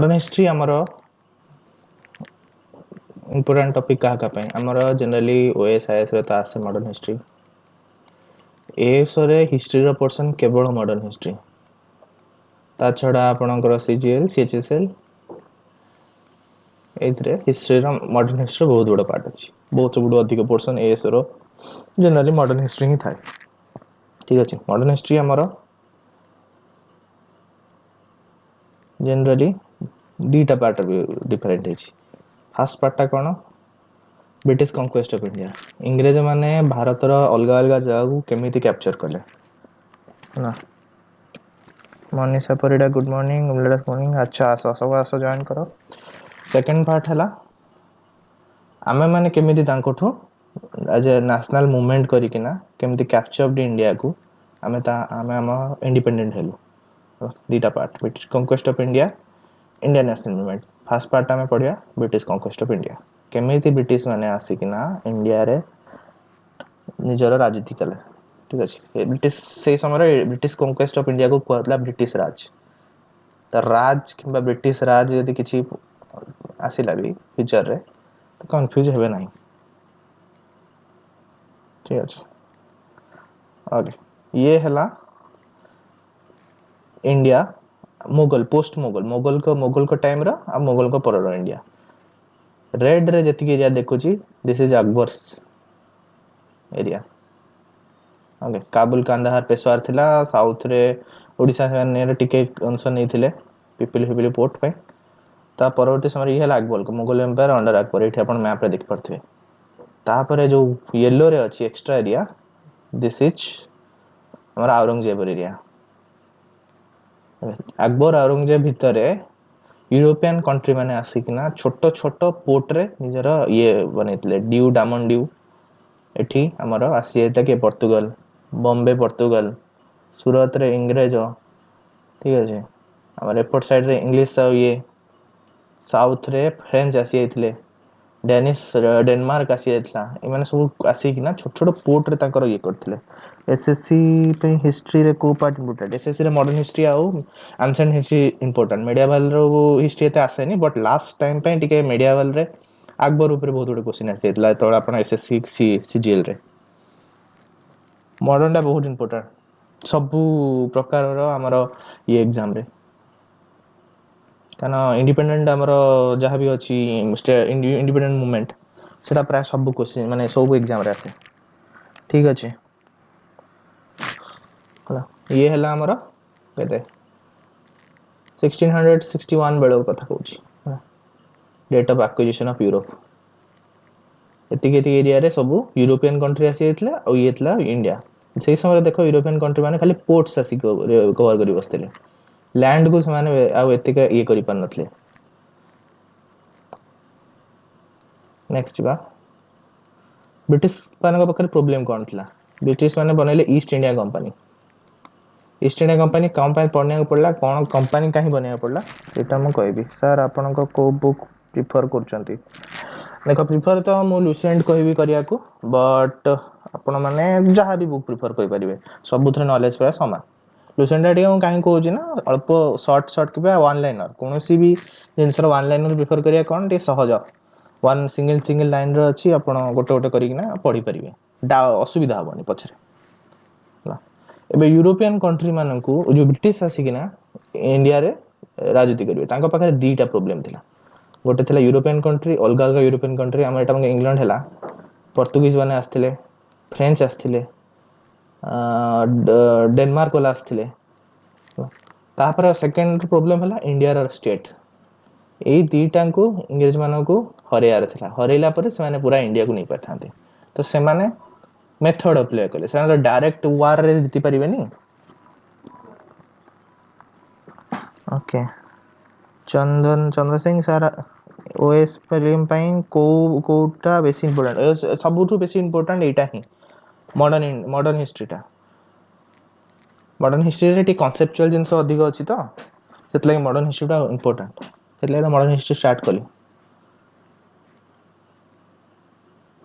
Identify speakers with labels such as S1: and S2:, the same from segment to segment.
S1: Modern history आमर important topic क्या आमर जनरली ओएसआईएस रे तो आसे मॉडर्न हिस्ट्री एएस रे हिस्ट्री रो पोर्शन केवल मॉडर्न हिस्ट्री ता छड़ा आपनकर सीजीएल सीएचएसएल एथरे हिस्ट्री रो मॉडर्न हिस्ट्री बहुत बड़ा पार्ट अछि बहुत बड़ अधिक पोर्शन एएस रो जनरली मॉडर्न हिस्ट्री ही थाए ठीक अछि मॉडर्न हिस्ट्री आमर जनरली दीटा पार्ट डिफरेंट है फर्स्ट पार्टा कौन ब्रिटिश कॉन्क्वेस्ट ऑफ इंडिया इंग्रेज माने भारत रो अलग अलग जगह को केमिति कैप्चर करले ना Manisha Parida good morning let's morning अच्छा सब आसो जॉइन करो सेकंड पार्ट हला आमे माने केमिति तांकोठो एज ए नेशनल मूवमेंट करिकिना केमिति कैप्चर इंडिया को आमे हम इंडिपेंडेंट हेलु दीटा part British conquest of India Indian national movement first part आमे पढिया ब्रिटिश कॉन्क्वेस्ट ऑफ इंडिया केमिति ब्रिटिश माने आसिकिना इंडिया रे निजर राजनीति कले ठीक अछि ब्रिटिश से समय ब्रिटिश कॉन्क्वेस्ट ऑफ इंडिया को कहतला ब्रिटिश राज त राज किबा ब्रिटिश राज यदि किछि आसिला भी फ्यूचर रे तो कंफ्यूज हेबे नाही ठीक अछि ओके ये हला इंडिया मुगल पोस्ट मुगल को टाइम रा आ मुगल को पर रा इंडिया रेड रे जति एरिया देखु छी this is Akbar's area okay Kabul Kandahar Peshawar थिला साउथ रे ओडिसा ने टिके अंश नै थिले पीपल पोर्ट पे ता परवर्ती समय ये अकबर को मुगल एम्पायर अंडर अकबर एठी अपन मैप रे देख परथबे ता परे जो येलो रे अछि एक्स्ट्रा एरिया दिस इज हमरा औरंगजेब एरिया अकबर औरंगजेब भितरे यूरोपियन कंट्री माने आसिकिना छोटो छोटो पोर्ट रे निजर ये बनेतले ड्यू डामन ड्यू एठी हमर आसी एता के पोर्तुगाल बॉम्बे पोर्तुगाल सूरत रे इंग्रेज ठीक अछि हमर एपोर्ट साइड रे इंग्लिश ये साउथ रे फ्रेंच आसी आइतले डेनिश डेनमार्क आसी आइतला ए माने सब आसी कि ना छोट छोट पोर्ट रे ताकर ये करथिले एसएससी पे हिस्ट्री रे को पार्ट इम्पोर्टेंट एसएससी रे मॉडर्न हिस्ट्री आउ एंशिएंट हिस्ट्री इम्पोर्टेंट मेडिएवल रो हिस्ट्री ते आसेनी बट लास्ट टाइम पे टिके मेडिएवल रे अकबर ऊपर बहुत बड़ क्वेश्चन आसी आइतला तो आपण एसएससी सीजीएल रे मॉडर्न टा बहुत इम्पोर्टेंट सब प्रकार रो हमर ये एग्जाम रे काना इंडिपेंडेंट हमर जहां भी अछि इंडिपेंडेंट मूवमेंट सेटा प्राय सब क्वेश्चन माने सब एग्जाम रे आसे ठीक अछि हला ये हला हमर केते 1661 बेलो कथा कहूची date of acquisition of Europe एतिके एरिया रे सब यूरोपियन कंट्री आसी एतला और ये एतला इंडिया से समय देखो यूरोपियन कंट्री माने खाली पोर्ट्स आसी कवर करी बसतले लैंड को माने आ एतिके ये करि पान नथले नेक्स्ट बा ब्रिटिश माने पकर प्रॉब्लम कोन थला ब्रिटिश माने बनैले ईस्ट इंडिया कंपनी कंपनी पढ़ने को पड़ला कौन कंपनी कहीं बने पड़ला एटा म कहबी सर आपन को को बुक प्रिफर करचंती देखो प्रिफर तो मु लुसेंट कहबी करिया को बट आपण माने जहां भी बुक प्रिफर करि परिबे सबुथरे नॉलेज पे समान लुसेंट डी हम काहे कहू छी ना अल्प शॉर्ट शॉर्ट के वन लाइनर कोनोसी भी जिंसर वन लाइनर प्रिफर करिया कोन टे सहज वन सिंगल लाइन रो अछि आपण गोटे गोटे करी ना पढ़ी परिबे असुविधा होबनी पछरे एबे यूरोपियन कंट्री मानन को जो ब्रिटिश आसिकिना इंडिया रे राजनीति करिवे तांको पाखरे दीटा प्रॉब्लम थिला गोटे थिला यूरोपियन कंट्री अलग अलग यूरोपियन कंट्री हमर एटा इंग्लैंड हैला पोर्तुगीज माने आस्थिले फ्रेंच आस्थिले डेनमार्क वाला आस्थिले तापर सेकंड प्रॉब्लम हैला इंडिया रो स्टेट एई दीटा को इंग्लिश मानन को हरेयार थिला हरेला पर से माने पूरा इंडिया को नै पाठांते तो से माने मेथड अप्लाई कले से डायरेक्ट वार रे जीति परिबेनी ओके चंद्र सिंह सर ओएस फिल्म पई कोटा बेसी इंपोर्टेंट सबुठु बेसी इंपोर्टेंट एटा ही मॉडर्न हिस्ट्री रे टी कांसेप्चुअल जिंस अधिक अछि तो सेतले मॉडर्न हिस्ट्री टा इंपोर्टेंट सेतले मॉडर्न हिस्ट्री स्टार्ट कली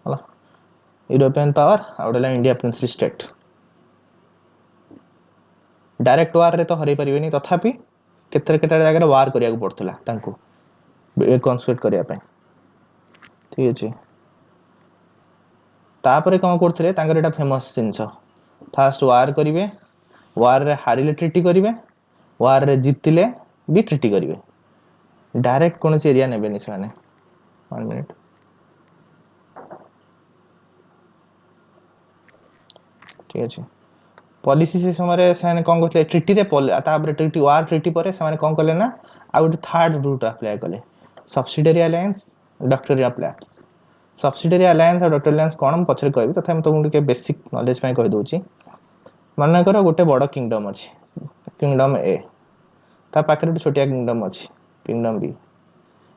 S1: हला यूरोपियन पावर आउडला India princely state direct war रे तो हरै परिबेनी तथापि केते केते जगह वार करिया पड़थला तांको कन्स्ट्रक्ट करिया पे ठीक अछि तापरे कौन करथिले तांकर एटा फेमस जिंस फास्ट वार करिवे वार रे हारिले ट्रीटी करिवे वार रे जितिले भी ट्रीटी करिवे डायरेक्ट कौन सी एरिया नेबेनी से माने 1 मिनिट ठीक अछि पॉलिसी से समय से कौन करथिले ट्रीटी रे तापर ट्रीटी वार ट्रीटी पर से कौन कले ना आ गोटे थर्ड रूट अप्लाई कले सब्सिडियरी अलायंस डॉक्टरी ऑफ लैब्स सब्सिडियरी अलायंस और डॉक्टर अलायंस कौन पछरे कहबी तथा हम तुमको के बेसिक नॉलेज में कह दोची माने करो गोटे बड़ किंगडम अछि किंगडम ए ता पाखरे गोटे छोटिया किंगडम अछि किंगडम बी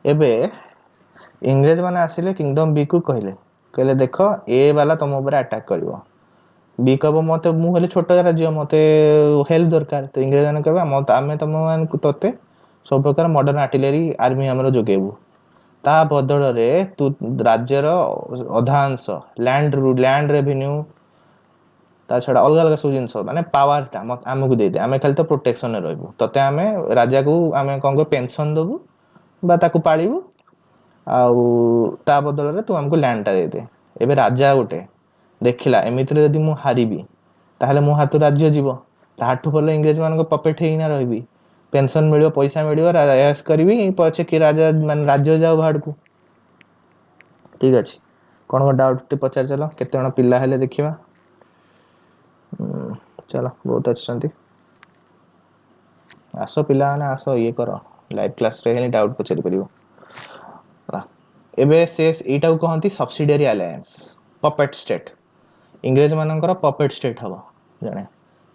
S1: एबे इंग्रेज माने आसिले किंगडम बी को कहले कहले देखो ए वाला तुम ऊपर अटैक करबो बी कहबो मते मु हेले छोट राज्य मते हेल्प दरकार तो इंग्रेज माने कहबे आमे तुम मान तोते सब प्रकार मॉडर्न आर्टिलरी आर्मी हमरो जोगेबू ता बदल रे तू राज्यर अधांश लैंड रेवेन्यू ता छडा अलग अलग सब जिंस माने पावर ता हमकु दे दे आमे खाली तो प्रोटेक्शन रे रहबू तते आमे राजा को आमे कोन को पेंशन दबू बा ताकू पाळीबू आउ ता बदल रे तू हमकु लैंड ता दे दे एबे राजा गोटे देखिला एमित्र यदि मु हारिबी ताहले मो हातु राज्य जीवो ताठू भले इंग्रेज मान को पपेट हेइना रहबी पेंशन मिलियो पैसा मिलियो राज करबी पछे कि राजा मान राज्य जाओ भाड़ को ठीक अछि कोन को डाउट टे पचार चलो केते जण पिल्ला हेले देखिबा चलो बहुत अच्छी आसो पिला ने आसो ये करो लाइव क्लास रे हेले डाउट पचारि परिबो एबे से एटा को कहंती सब्सिडियरी अलायंस पपेट स्टेट इंग्रेज मानकर पपेट स्टेट हबो जने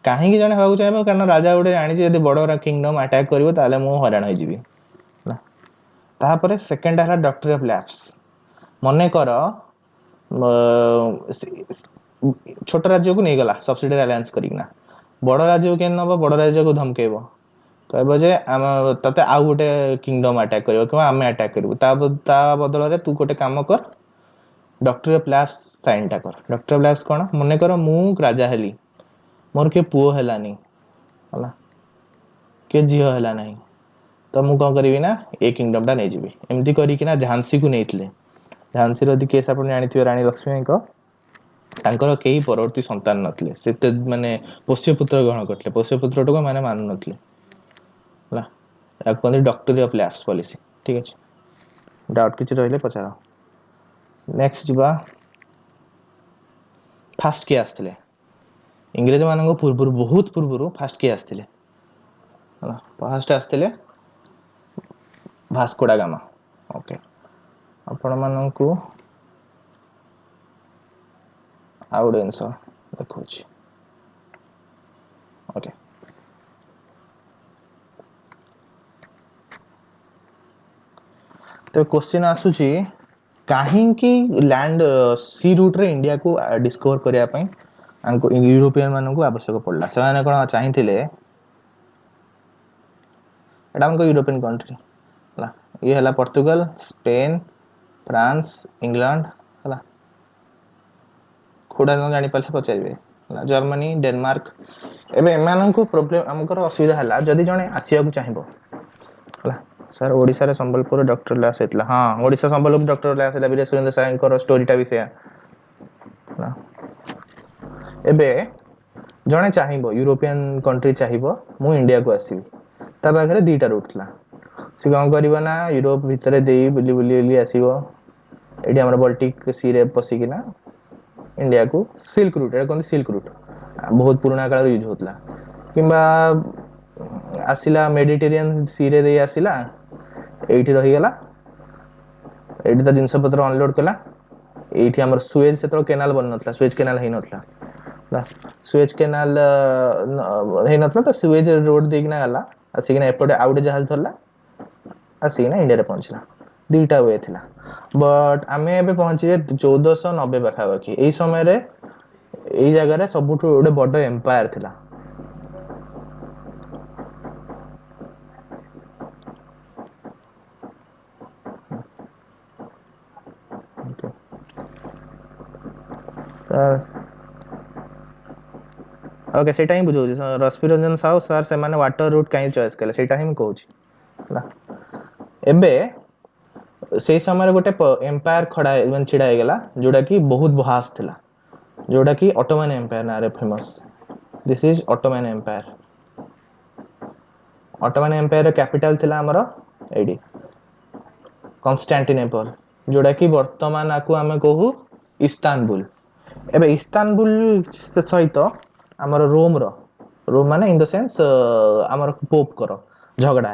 S1: काहे कि जने होउ चाहेबो कारण राजा उडे जानि जे यदि बडरा किंगडम अटैक करिवो ताले मो हरान होई जिवि ना ता परे सेकंड हला डॉक्टरी ऑफ लैब्स मने कर छोट राज्य को नहीं गला सब्सिडियरी अलायंस करिकना बड़ राज्य को केन नबो बड़ राज्य को धमकेबो कहबो जे हम तते आ गोटे किंगडम अटैक करिवो कि आमे अटैक करिवो ता बदल रे तू गोटे काम कर डॉक्टर ऑफ लैब्स साइन टा कर डॉक्टर ऑफ लैब्स कोन मने कर मु राजा हेली मोर के पुओ हेलानी हला के जियो हेला नहीं तो मु कोन करबी ना ए किंगडम टा नै जिवि एमती करी कि ना झांसी को नेइतले झांसी रो दि केस आपण जानि थियो रानी लक्ष्मी को तांकर केही परवर्ती संतान नथले सेते माने पोष्य पुत्र ग्रहण करथले पोष्य पुत्र टको माने मान नथले हला या कोन डॉक्टरी ऑफ लैब्स पॉलिसी ठीक अछि डाउट किछ रहले पचारो नेक्स्ट जिबा फास्ट के आस्तले इंग्रेज मानक पूर्व बहुत पूर्व फास्ट के आस्तले हला फास्ट आस्तले भास्को डा गामा ओके आपण मानकू आउट आंसर देखोछि ओके तो क्वेश्चन आसुची काहे कि लैंड सी रूट रे इंडिया को डिस्कवर करिया पई आंको यूरोपियन मानन को आवश्यक पड़ला से माने कोन चाहिथिले एटा हमको यूरोपियन कंट्री हला ये हला पोर्तुगल स्पेन फ्रांस इंग्लैंड हला खोडा न जानि पले पचारिबे हला जर्मनी डेनमार्क एबे एमानन को प्रॉब्लम हमकर असुविधा हला जदी जणे आसिया को चाहिबो हला सर ओडिसा रे संबलपुर डॉक्टर लास हेतला हां ओडिसा संबलपुर डॉक्टर लास हेला बिरे सुरेंद्र साय को स्टोरी टा विषय ना एबे जणे चाहिबो यूरोपियन कंट्री चाहिबो मु इंडिया को आसीबी ता बागरे दीटा रूट थला सी गांव करिवो ना यूरोप भीतर देई बुली बुली बुली आसीबो एडी हमर बाल्टिक सी रे पसिकिना इंडिया को सिल्क रूट ए कोन सिल्क रूट बहुत पुराना काल यूज होतला किबा आसिला मेडिटेरियन सी रे दे आसिला एठी रही गेला एठी त जिंस पत्र अनलोड कला एठी हमर सुएज से तो कैनाल बन नथला सुएज कैनाल हे नथला सुएज कैनाल हे नथला त सुएज रोड देखना गला आसिकना एपटे आउट जहाज धरला आसिकना इंडिया रे पहुंचला दीटा वे थिला बट आमे एबे पहुंचिए 1490 बखा बखी एई समय रे एई जगह रे सबुठु ओडे बड एम्पायर थिला ओके सेटा ही बुझौछि रश्मि रंजन साहू सर से माने वाटर रूट काई चॉइस कले सेटा ही म कहूछि हला एबे सेई समय रे गोटे एम्पायर खड़ा मन छिड़ा हे गेला जोडा की बहुत भास थिला जोडा की ऑटोमन एम्पायर ना रे famous this is Ottoman empire capital थिला हमरो एडी कॉन्स्टेंटिनोपल जोडा की वर्तमान आकु हमें कहू इस्तानबुल एबे इस्तानबुल सहित हमर रोम माने इन द सेंस हमर पोप करो झगड़ा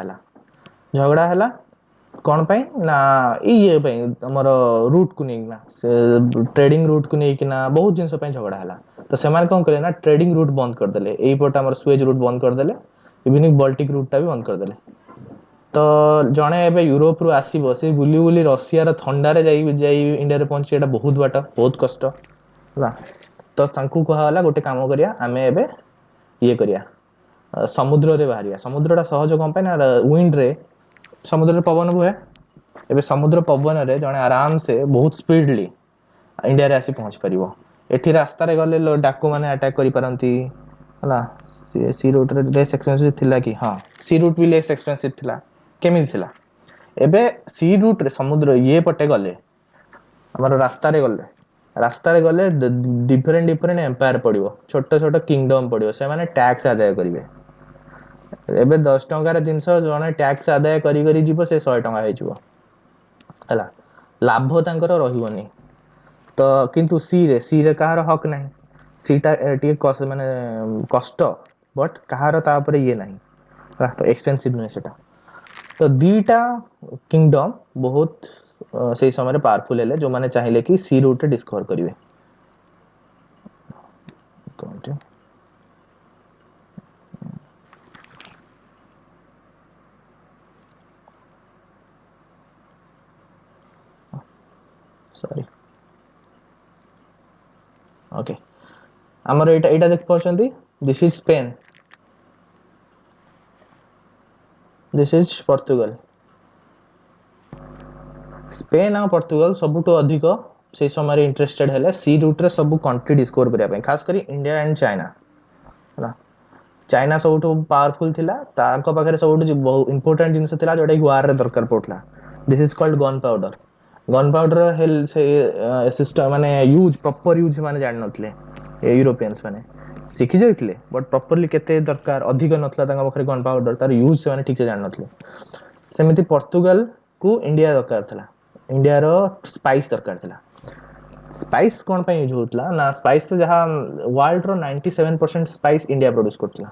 S1: हैला कौन पाई ना ये पाई हमर रूट को नहीं ना ट्रेडिंग रूट को नहीं कि ना बहुत जिनस पाई झगड़ा हैला तो सेमान कोन करे ना ट्रेडिंग रूट बंद कर देले एई पट हमर सुएज रूट बंद कर देले इवन बाल्टिक रूट टा भी बंद कर देले तो जणे एबे यूरोप रु आसीबो से बुली बुली रशिया र ठंडा रे जाई इंडिया रे पहुंची एटा बहुत बाट बहुत कष्ट होला तो तांकू कहा होला गोटे काम करिया आमे एबे ये करिया समुद्र रे बाहरिया समुद्रटा सहज कम पाए ना विंड रे समुद्र रे पवन हुए एबे समुद्र पवन रे जणे आराम से बहुत स्पीडली इंडिया रे आसी पहुंच परिबो एठी रास्ता रे गले डाकू माने अटैक करि परंती होला सी रूट रे लेस एक्सपेंसिव थिला कि हां सी रूट भी लेस एक्सपेंसिव थिला केमिल थिला एबे सी रूट रे समुद्र ये पटे गले हमर रास्ता रे गले डिफरेंट एम्पायर पड़िबो छोटो छोटो किंगडम पड़िबो से माने टैक्स आदाय करिवे एबे 10 टंका रे जिंस जने टैक्स आदाय करी करी जीवो से 100 टंका हे जीवो हला लाभ तांकर रहिबोनी तो किंतु सी रे कहार हक नाही सीटा टी कॉस्ट माने कष्ट बट कहार ता ऊपर ये नाही तो एक्सपेंसिव नै सेटा तो दीटा किंगडम बहुत से समय रे पावरफुल हेले जो माने चाहिले कि सी रूट डिस्कवर करिवे सॉरी ओके हमर एटा देख पछंती this is Spain this is Portugal Spain आ पोर्तुगल सबुटो अधिक से समय इंटरेस्टेड हेले सी रूट रे सब कंट्री डिस्कवर करिया पे खास करी इंडिया एंड चाइना हला चाइना सबुटो पावरफुल थिला ताको पाखरे सबुटो बहुत इंपोर्टेंट जिंस थिला जोटा वार रे दरकार पड़तला this is called gunpowder हेल से सिस्टम माने यूज प्रॉपर यूज माने जान नथले यूरोपियंस माने सिखि जाइतले बट प्रॉपर्ली केते दरकार अधिक नथला ताका पाखरे गन पाउडर तार यूज से माने ठीक से जान नथले सेमिति पोर्तुगल को इंडिया दरकार थिला इंडिया रो स्पाइस दरकार थिला स्पाइस कोन पे यूज होतला ना स्पाइस तो जहां वर्ल्ड रो 97% स्पाइस इंडिया प्रोड्यूस करतला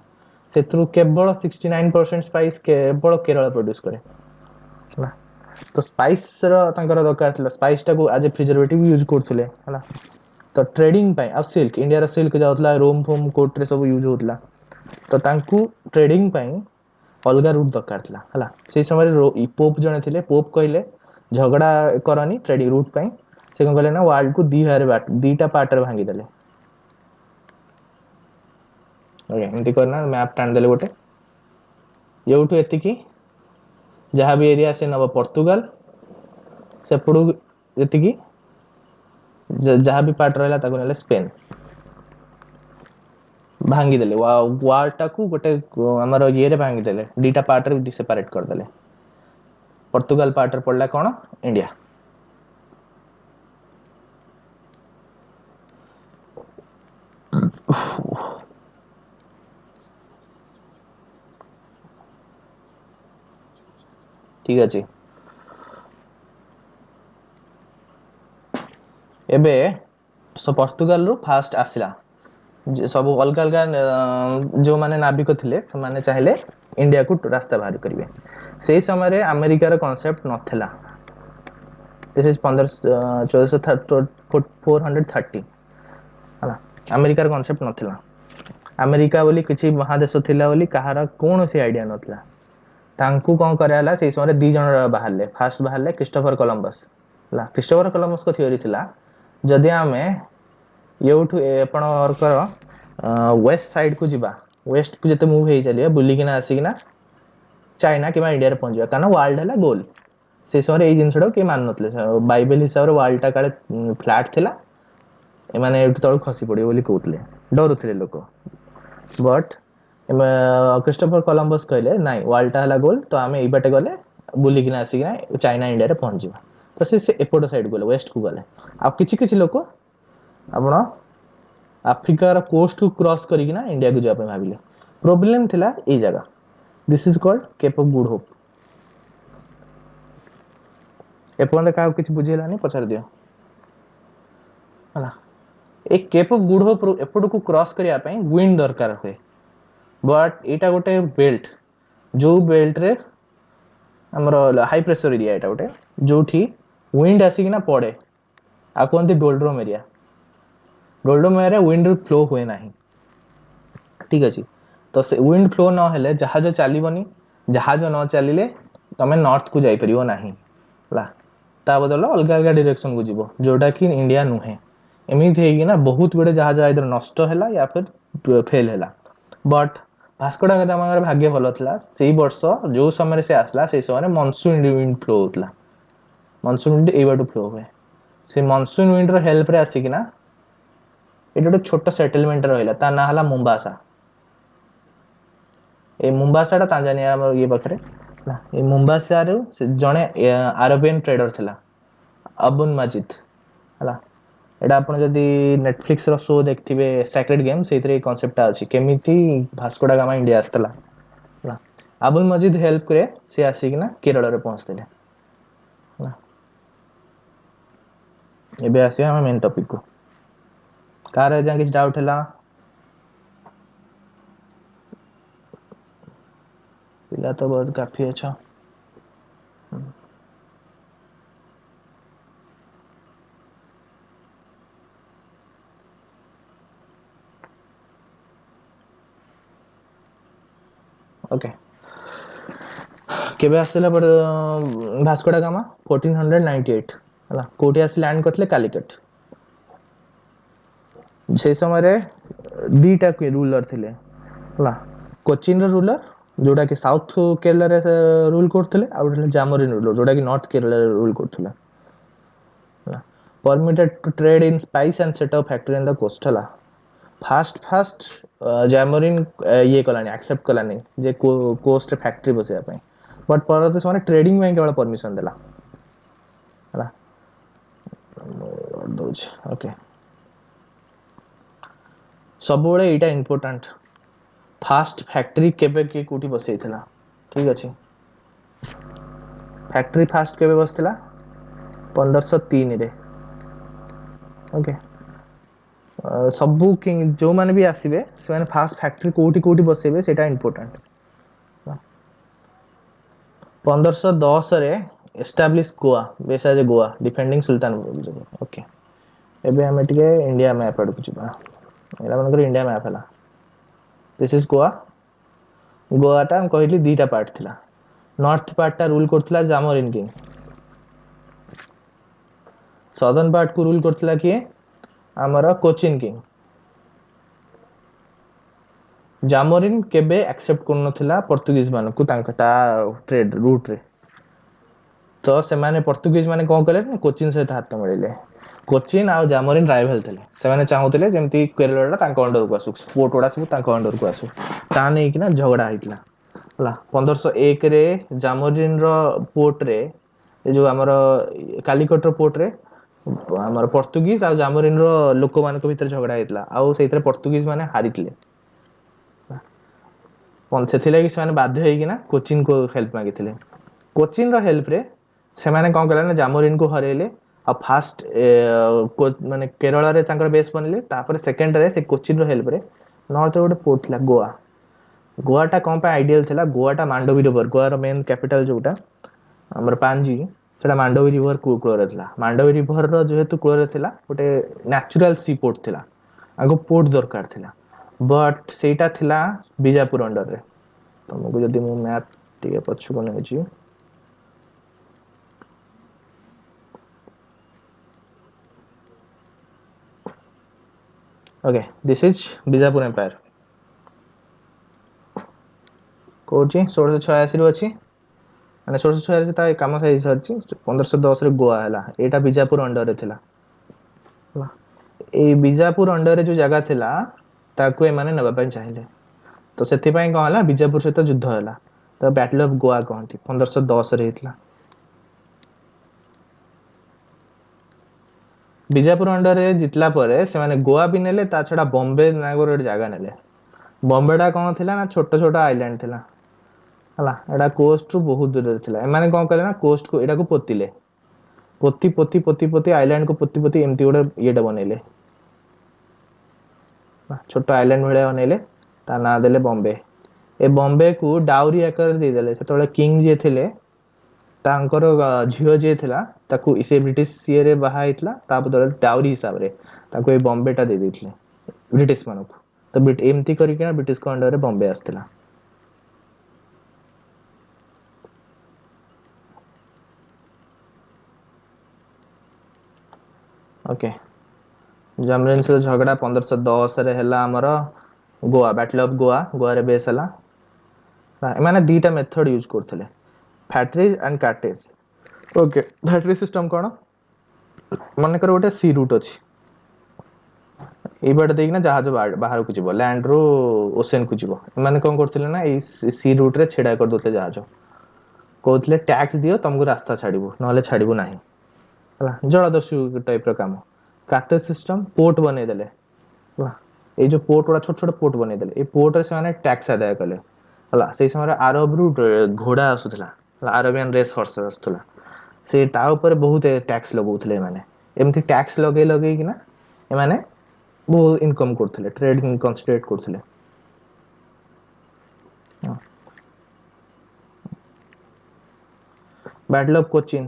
S1: सेत्रु केवल 69% स्पाइस केवल केरल प्रोड्यूस करे ना तो स्पाइस रो तांकर दरकार थिला स्पाइस टा को एज ए प्रिजर्वेटिव यूज करथले हला तो ट्रेडिंग पे अब सिल्क इंडिया रो सिल्क जाउतला रोम फोम कोट रे सब यूज होतला तो तांकू ट्रेडिंग पे अलगा रूट दरकार थिला हला से समय पोप जने थिले पोप कहले झगड़ा करनी ट्रेडिंग रूट पे से कन कहले ना वर्ल्ड को दीटा पार्ट रे भांगी देले ओके एंटी करना मैप टान देले गोटे येउठु एति की जहां भी एरिया से नव पोर्तुगल से पडु एति की जहां भी पार्ट रहला ताको नेले स्पेन भांगी देले वार टाकू गोटे हमर ये रे भांगी देले दीटा पार्ट रे सेपरेट कर देले पोर्तुगल पार्ट रे पड़ला कोन इंडिया ठीक अछि एबे सो पोर्तुगल रो फास्ट आसिला सब अलग अलग जो माने नाविक थिले से माने चाहिले इंडिया को रास्ता बाहर करिवे सेही समय रे अमेरिका रो कांसेप्ट नथला दिस इज 1430 हला अमेरिका रो कांसेप्ट नथला अमेरिका बोली किछि महादेश थिला बोली कहार कोन से आईडिया नथला तांकू कोन कराला सेही समय रे दी जण बाहरले फास्ट बाहरले क्रिस्टोफर कोलंबस हला क्रिस्टोफर कोलंबस को थ्योरी थिला जदि हमें येउठु आपण वर्कर वेस्ट साइड को जिबा वेस्ट को जते मूव हे चलिए बुली किना आसी किना चाइना किबा इंडिया रे पहुंचबा काना वर्ल्ड हला गोल से समय ए जिंसडो के मान नतले बाइबल हिसाब रे वर्ल्ड टा काले फ्लैट थिला ए माने एटु तळ खसी पडियो बोली कहतले डरुथले लोक बट क्रिस्टोफर कोलंबस कहले नाइ वर्ल्डटा हला गोल तो आम एई बाटे गले बुलिकिना आसिकिना चाइना इंडिया रे पहुंच जिबा तो से एपट साइड गले वेस्ट को गले आ किछि किछि लोक आपण आफ्रिकार कोस्ट को क्रॉस करिकिना इंडिया को जाबे भाबिले प्रॉब्लम थिला ए जगह this is called cape of good hope एपन का किछि बुझेलानी पचार दियो हला ए केप ऑफ गुड होप एपट को क्रॉस करिया पई विंड दरकार होय बट एटा गोटे बेल्ट जो बेल्ट रे हमर हाई प्रेशर एरिया एटा गोटे जोठी विंड आसिकिना पड़े आ कोनती डोल्ड्रम एरिया विंड फ्लो हुए नाही ठीक अछि तो से विंड फ्लो न हेले जहाज चलीबनी जहाज न चलिले तमे नॉर्थ को जाई परियो नाही ला ता बदल अलग अलग डायरेक्शन को जीवो जोटा कि इंडिया नुहे एमिति हेगी ना बहुत बड़े जहाज इधर नष्ट हैला या फिर फेल हैला बट भास्को डा गामा भाग्य भलो थला सेई वर्ष जो समय से आसला से समय मानसून विंड फ्लो होतला मानसून विंड ए बाटू फ्लो हुए से मानसून विंड रो हेल्प रे आसी कि ना एटा गोटे छोट सेटलमेंट रहिला ता ना हला मुंबासा ए मुंबासा टा तांजानिया हमर ये बखरे ना ए मुंबासा रो से जणे अरबियन ट्रेडर थिला अबुन मजिद हला एटा आपण जदी नेटफ्लिक्स रो शो देखथिबे सेक्रेड गेम सेइतरे कांसेप्ट अछि केमिति भास्को डा गामा इंडिया आस्तला ना अबुन मजिद हेल्प करे से आसी कि ना केरल रे पहुंचले ना एबे आसी हम मेन टॉपिक को कार जा किछ डाउट हैला पिला तो बहुत काफी अच्छा ओके केबे आसला पर भास्को डा गामा 1498 हला कोठी आसी लैंड करथले कालिकट से समय रे दीटा के रूलर थिले हला कोचिन रो रूलर जोडा कि साउथ केरला रे रूल करथले आ जामोरिन रूलर जोडा कि नॉर्थ केरला रे रूल करथले हला permitted to trade in spice and set up factory in the coast हला फास्ट जामोरिन ये कलानी एक्सेप्ट कलानी जे कोस्ट फैक्ट्री बसिया पई बट परत से ट्रेडिंग में केवल परमिशन देला हला दोज ओके सब बळे एटा इंपोर्टेंट फास्ट फैक्ट्री केबे के कोठी बसैथिला ठीक अछि फैक्ट्री फास्ट केबे बसथिला 1503 रे ओके सबु किंग जो माने भी आसीबे से माने फास्ट फैक्ट्री कोठी कोठी बसेबे सेटा इंपोर्टेंट 1510 रे एस्टैब्लिश गोवा बेसा जे गोवा डिफेंडिंग सुल्तान ओके एबे हम टिके इंडिया मैप आडू छिबा एला मनकर इंडिया मैप हला दिस इज गोवा गोवा टा हम कहली दीटा पार्ट थिला नॉर्थ पार्ट टा rule करथिला Zamorin king southern part को रूल करथिला किए हमर कोचिन किंग जामोरिन केबे एक्सेप्ट करनथिला पोर्तुगीज माने को तांका ट्रेड रूट रे तो से माने पोर्तुगीज माने कोन करले कोचिन से हाथ मिले कोचिन आ जामोरिन राइवल थिले से माने चाहुथिले जेमति केरला तांका अंडर को आसु स्पोर्ट ओडा सब तांका अंडर को आसु ता नै कि ना झगड़ा हितला हला 1501 रे जामोरिन रो पोर्ट रे जो हमर कालीकोट रो पोर्ट रे हमर पोर्तुगीज आ जामोरिन रो लोक मान को भीतर झगड़ा हितला आ सेइतरे पोर्तुगीज माने हारितले से थिले कि से माने बाध्य होई कि ना कोचिन को हेल्प मागितले कोचिन रो हेल्प रे से माने कोन करले ना जामोरिन को हरेले आ फास्ट माने केरला रे तांकर बेस बनले तापर सेकंड रे से कोचिन रो हेल्प रे नॉर्थ रोड पोर्ट ला गोवा गोवा टा कोन पे आइडियल थिला गोवा टा मांडोवी रिवर गोवा रो मेन कैपिटल जोटा हमर पांजी सेटा मांडोवी रिवर को क्लोर थिला मांडोवी रिवर रो जेहेतु क्लोर थिला गोटे नेचुरल सी पोर्ट थिला आगो पोर्ट दरकार थिला बट सेटा थिला बीजापुर अंडर रे तुमको जदी मु मैप टिके पछु को नै छी okay this is Bijapur empire Kochi 1686 रो अछि माने 1686 ता काम सही सरची 1510 रे गोवा हला एटा बीजापुर अंडर रे थिला ए बीजापुर अंडर रे जो जगह थिला ताको ए माने नबा पय चाहिले तो ସେଥିପାଇଁ କଣ ହେଲା ବିଜାପୁର ସହିତ ଯୁଦ୍ଧ ହେଲା ତ ବ୍ୟାଟଲ ଅଫ ଗୋଆ କହନ୍ତି 1510 ରେ ହେଇଥିଲା। ବିଜାପୁର ଅଣ୍ଡରରେ ଜିତିଲା ପରେ ସେମାନେ ଗୋଆ ବି ନେଲେ ତା ଛଡା ବମ୍ବେ ନା ଗୋଟେ ଜାଗା ନେଲେ। ବମ୍ବେ ଟା କଣ ଥିଲା ନା ଛୋଟ ଛୋଟ ଆଇଲାଣ୍ଡ ଥିଲା ହେଲା ଏଟା କୋଷ୍ଟ ରୁ ବହୁତ ଦୂରରେ ଥିଲା। ଏମାନେ କଣ କଲେ ନା କୋଷ୍ଟ କୁ ଏଟାକୁ ପୋତିଲେ ପୋତି ପୋତି ପୋତି ପୋତି ଆଇଲାଣ୍ଡ କୁ ପୋତି ପୋତି ଏମିତି ଗୋଟେ ଇଏଟା ବନେଇଲେ ଛୋଟ ଆଇଲାଣ୍ଡ ଭଳିଆ ବନେଇଲେ ତା ନାଁ ଦେଲେ ବମ୍ବେ। ଏ ବମ୍ବେ କୁ ଡାଉରି ଆକାରରେ ଦେଇଦେଲେ ସେତେବେଳେ କିଙ୍ଗ ଯିଏ ଥିଲେ ତାଙ୍କର ଝିଅ ଯିଏ ଥିଲା ତାକୁ ସେ ବ୍ରିଟିଶ ସିଏରେ ବାହା ହେଇଥିଲା ତା ବଦଳରେ ଡାଉରି ହିସାବରେ ତାକୁ ଏଇ ବମ୍ବେ ଟା ଦେଇ ଦେଇଥିଲେ ବ୍ରିଟିଶ ମାନଙ୍କୁ। ତ ଏମିତି କରିକିନା ବ୍ରିଟିଶଙ୍କ ଅଣ୍ଡରରେ ବମ୍ବେ ଆସିଥିଲା। ଓକେ ଜାମରିନ ସହିତ ଝଗଡା 1510 ରେ ହେଲା ଆମର ଗୋଆ ବ୍ୟାଟଲ ଅଫ ଗୋଆ ଗୋଆରେ ବେଶ ହେଲା। ଏମାନେ ଦିଟା ମେଥଡ ୟୁଜ କରୁଥିଲେ ଫ୍ୟାଟ୍ରିଜ ଆଣ୍ଡ କାର୍ଟେଜ। ଓକେ ଫ୍ୟାଟ୍ରିଜ ସିଷ୍ଟମ କଣ ମନେକର ଗୋଟେ ସି ରୁଟ ଅଛି ଏଇ ବାଟ ଦେଇକିନା ଜାହାଜ ବାହାରକୁ ଯିବ ଲ୍ୟାଣ୍ଡ ରୁ ଓସେନ କୁ ଯିବ। ଏମାନେ କଣ କରୁଥିଲେ ନା ଏଇ ସି ରୁଟ ରେ ଛିଡା କରିଦଉଥିଲେ ଜାହାଜ କହୁଥିଲେ ଟ୍ୟାକ୍ସ ଦିଅ ତମକୁ ରାସ୍ତା ଛାଡିବୁ ନହେଲେ ଛାଡିବୁ ନାହିଁ ହେଲା ଜଳଦସ୍ୟୁ ଟାଇପ ର କାମ। କାର୍ଟେଜ ସିଷ୍ଟମ ପୋର୍ଟ ବନେଇଦେଲେ ହେଲା ଏଇ ଯୋଉ ପୋର୍ଟ ଗୁଡା ଛୋଟ ଛୋଟ ପୋର୍ଟ ବନେଇଦେଲେ ଏଇ ପୋର୍ଟରେ ସେମାନେ ଟ୍ୟାକ୍ସ ଆଦାୟ କଲେ ହେଲା। ସେଇ ସମୟରେ ଆରବରୁ ଘୋଡା ଆସୁଥିଲା ଆରବିଆନ ରେସ ହର୍ସ ଆସୁଥିଲା ସେ ତା ଉପରେ ବହୁତ ଟ୍ୟାକ୍ସ ଲଗଉଥିଲେ ଏମାନେ ଏମିତି ଟ୍ୟାକ୍ସ ଲଗେଇ ଲଗେଇକିନା ଏମାନେ ବହୁତ ଇନକମ କରୁଥିଲେ ଟ୍ରେଡ କନସେଣ୍ଟ୍ରେଟ କରୁଥିଲେ। Battle of Cochin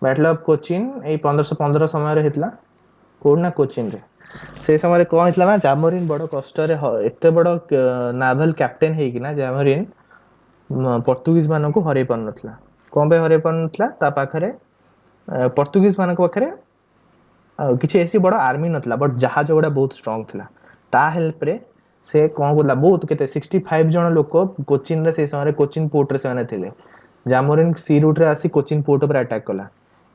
S1: battle of Cochin ଏଇ 1515 ସମୟରେ ହେଇଥିଲା କୋଉଠି ନା କୋଚିନ ରେ। ସେଇ ସମୟରେ କଣ ହେଇଥିଲା ନା ଜାମୋରିନ ବଡ କଷ୍ଟରେ ଏତେ ବଡ ନାଭାଲ କ୍ୟାପ୍ଟେନ ହେଇକିନା ଜାମୋରିନ ପର୍ତ୍ତୁଗିଜ ମାନଙ୍କୁ ହରାଇ ପାରୁନଥିଲା। କଣ ପାଇଁ ହରାଇ ପାରୁନଥିଲା ତା ପାଖରେ ପର୍ତ୍ତୁଗିଜ ମାନଙ୍କ ପାଖରେ ଆଉ କିଛି ଏସି ବଡ ଆର୍ମି ନଥିଲା ବଟ ଜାହାଜ ଗୁଡା ବହୁତ ଷ୍ଟ୍ରଙ୍ଗ ଥିଲା। ତା ହେଲ୍ପରେ ସେ କଣ କଲା ବହୁତ କେତେ 65 ଜଣ ଲୋକ କୋଚିନରେ ସେଇ ସମୟରେ କୋଚିନ ପୋର୍ଟରେ ସେମାନେ ଥିଲେ। ଜାମୋରିନ ସି ରୁଟ ରେ ଆସି କୋଚିନ ପୋର୍ଟ ଉପରେ ଆଟାକ କଲା।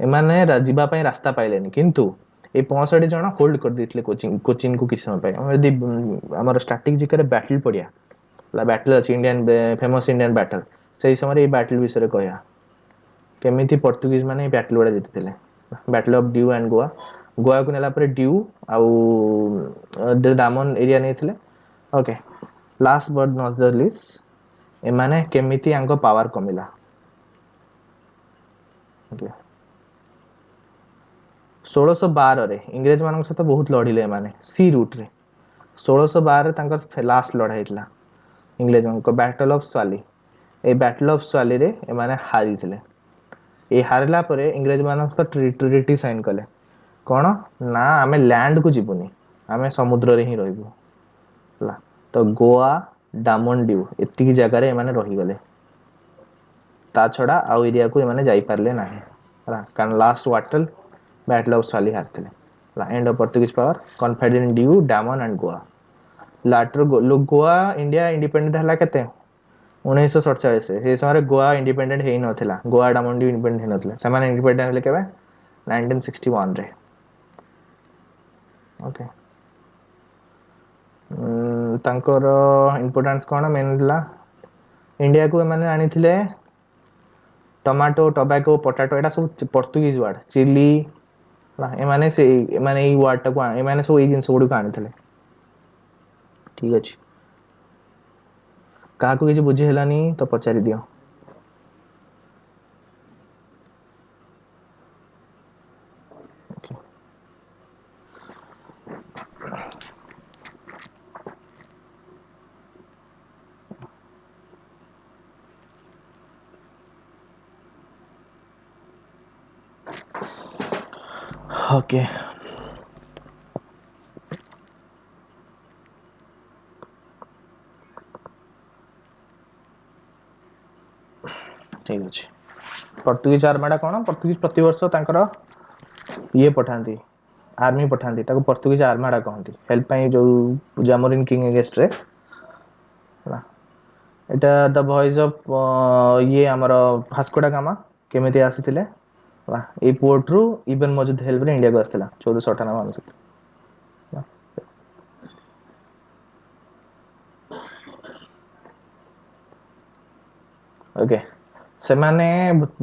S1: ଏମାନେ ଯିବା ପାଇଁ ରାସ୍ତା ପାଇଲେନି କିନ୍ତୁ ଏଇ 65 ଜଣ ହୋଲ୍ଡ କରିଦେଇଥିଲେ କୋଚିନ କୁ କିଛି ସମୟ ପାଇଁ। ଯଦି ଆମର ଷ୍ଟ୍ରାଟେଜିକାରେ ବ୍ୟାଟଲ ପଡିଆ ବ୍ୟାଟଲ ଅଛି ଇଣ୍ଡିଆନ ଫେମସ ଇଣ୍ଡିଆନ ବ୍ୟାଟଲ ସେଇ ସମୟରେ ଏଇ ବ୍ୟାଟଲ ବିଷୟରେ କହିବା କେମିତି ପର୍ତ୍ତୁଗିଜ ମାନେ ଏଇ ବ୍ୟାଟଲ ଗୁଡା ଜିତିଥିଲେ। Battle of Diu and Goa ଗୋଆକୁ ନେଲା ପରେ ଡ୍ୟୁ ଆଉ ଦାମନ ଏରିଆ ନେଇଥିଲେ। Okay last but not the least ଏମାନେ କେମିତି ୟାଙ୍କ ପାୱାର କମିଲା। 1612 ଇଂରେଜ ମାନଙ୍କ ସହିତ ବହୁତ ଲଢିଲେ ଏମାନେ ସି ରୁଟରେ। 1612 ତାଙ୍କର ଲାଷ୍ଟ ଲଢା ହେଇଥିଲା ଇଂରେଜଙ୍କ ବ୍ୟାଟଲ ଅଫ ସ୍ୱାଲି। ଏଇ ବ୍ୟାଟଲ ଅଫ ସ୍ୱାଲିରେ ଏମାନେ ହାରିଥିଲେ। ଏଇ ହାରିଲା ପରେ ଇଂରେଜ ମାନଙ୍କ ସହିତ ଟ୍ରିଟି ସାଇନ କଲେ କଣ ନା ଆମେ ଲ୍ୟାଣ୍ଡ କୁ ଯିବୁନି ଆମେ ସମୁଦ୍ରରେ ହିଁ ରହିବୁ ହେଲା। ତ ଗୋଆ ଡାମନ ଡିଉ ଏତିକି ଜାଗାରେ ଏମାନେ ରହିଗଲେ ତା ଛଡା ଆଉ ଏରିଆକୁ ଏମାନେ ଯାଇପାରିଲେ ନାହିଁ ହେଲା କାରଣ last battle battle of Swally ହାରିଥିଲେ। End of Portuguese power confined in Diu Daman and Goa. Later Goa India independent ହେଲା କେତେ 1947 ସେ ସମୟରେ ଗୋଆ ଇଣ୍ଡିପେଣ୍ଡେଣ୍ଟ ହେଇନଥିଲା ଗୋଆ ଡାମନ ଡିଉ ଇଣ୍ଡିପେଣ୍ଡେଣ୍ଟ ହେଇନଥିଲା। ସେମାନେ ଇଣ୍ଡିପେଣ୍ଡେଣ୍ଟ ହେଲେ କେବେ 1961 ରେ। ଓକେ ତାଙ୍କର ଇମ୍ପୋର୍ଟାନ୍ସ କଣ ମେନ୍ ହେଲା ଇଣ୍ଡିଆକୁ ଏମାନେ ଆଣିଥିଲେ ଟମାଟୋ ଟବାକୋ ପଟାଟୋ ଏଟା ସବୁ ପର୍ତ୍ତୁଗିଜ ୱାର୍ଡ ଚିଲି ଏମାନେ ଏଇ ୱାର୍ଡ ଟାକୁ ଏମାନେ ସବୁ ଏଇ ଜିନିଷ ଗୁଡିକୁ ଆଣିଥିଲେ। ଠିକ ଅଛି କାହାକୁ କିଛି ବୁଝି ହେଲାନି ତ ପଚାରି ଦିଅ। ଓକେ ଠିକ ଅଛି। ପର୍ତ୍ତୁଗିଜ ଆର୍ମାଟା କଣ ପର୍ତ୍ତୁଗିଜ ପ୍ରତିବର୍ଷ ତାଙ୍କର ଇଏ ପଠାନ୍ତି ଆର୍ମି ପଠାନ୍ତି ତାକୁ ପର୍ତ୍ତୁଗିଜ ଆର୍ମାଡା କହନ୍ତି ହେଲ୍ପ ପାଇଁ ଯୋଉ ଜାମୋରିନ କିଙ୍ଗ ଏଗେନ୍ଷ୍ଟରେ ଏଟା ଦ ଭଏସ ଅଫ ଇଏ ଆମର ଭାସ୍କୋଡା ଗାମା କେମିତି ଆସିଥିଲେ ଏଇ ପୋର୍ଟ ରୁ ଇବନ ମଜୁଦ ହେଲ୍ପରେ ଇଣ୍ଡିଆକୁ ଆସିଥିଲା 1498 ଅନୁସାରେ। ओके ସେମାନେ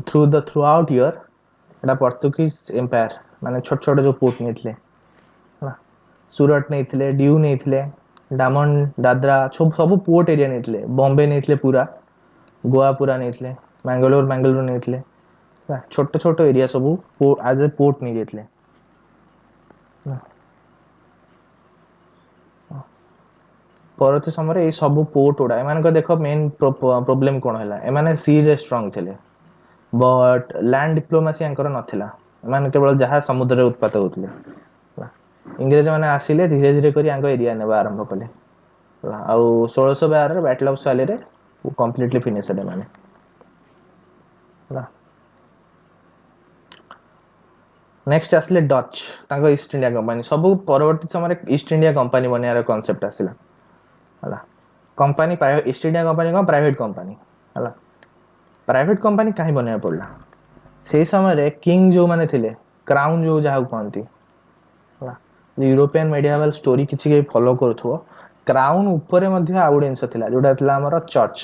S1: थ्रू आउट ईयर एटा पोर्तुगीज एम्पायर माने छोट छोट जो पोर्ट नेथिले ହେଲା ସୁରଟ ନେଇଥିଲେ ଡ୍ୟୁ ନେଇଥିଲେ ଡାମନ ଦାଦ୍ରା ସବୁ ପୋର୍ଟ ଏରିଆ ନେଇଥିଲେ ବମ୍ବେ ନେଇଥିଲେ ପୁରା ଗୋଆ ପୁରା ନେଇଥିଲେ ମାଙ୍ଗାଲୋର ନେଇଥିଲେ ଛୋଟ ଛୋଟ ଏରିଆ ସବୁ ଆଜ ଏ ପୋର୍ଟ ନେଇଯାଇଥିଲେ ପରବର୍ତ୍ତୀ ସମୟରେ ଏଇ ସବୁ ପୋର୍ଟ ଗୁଡା ଏମାନଙ୍କ ଦେଖ ମେନ୍ ପ୍ରୋବ୍ଲେମ କଣ ହେଲା ଏମାନେ ସିରେ ଷ୍ଟ୍ରଙ୍ଗ ଥିଲେ ବଟ୍ ଲ୍ୟାଣ୍ଡ ଡିପ୍ଲୋମାସି ଆଙ୍କର ନଥିଲା ଏମାନେ କେବଳ ଯାହା ସମୁଦ୍ରରେ ଉତ୍ପାତ ହଉଥିଲେ ଇଂରେଜ ମାନେ ଆସିଲେ ଧୀରେ ଧୀରେ କରି ଆଙ୍କ ଏରିଆ ନେବା ଆରମ୍ଭ କଲେ ଆଉ 1612 ବ୍ୟାଟଲ ଅଫ ସାଲେରେ କମ୍ପ୍ଲିଟଲି ଫିନିଶ ହେଲେ ମାନେ नेक्स्ट आसले डच तांको ईस्ट इंडिया कंपनी सब परवर्ती समय ईस्ट इंडिया कंपनी बनयार कांसेप्ट आसिला हला कंपनी ईस्ट इंडिया कंपनी को प्राइवेट कंपनी हला प्राइवेट कंपनी काहे बनया पड़ला से समय रे किंग जो माने थिले क्राउन जो जहा कहंती हला यूरोपियन मेडिएवल स्टोरी किछि के फॉलो करथुओ क्राउन ऊपर मध्ये आउडेंस थिला जोडा थिला हमर चर्च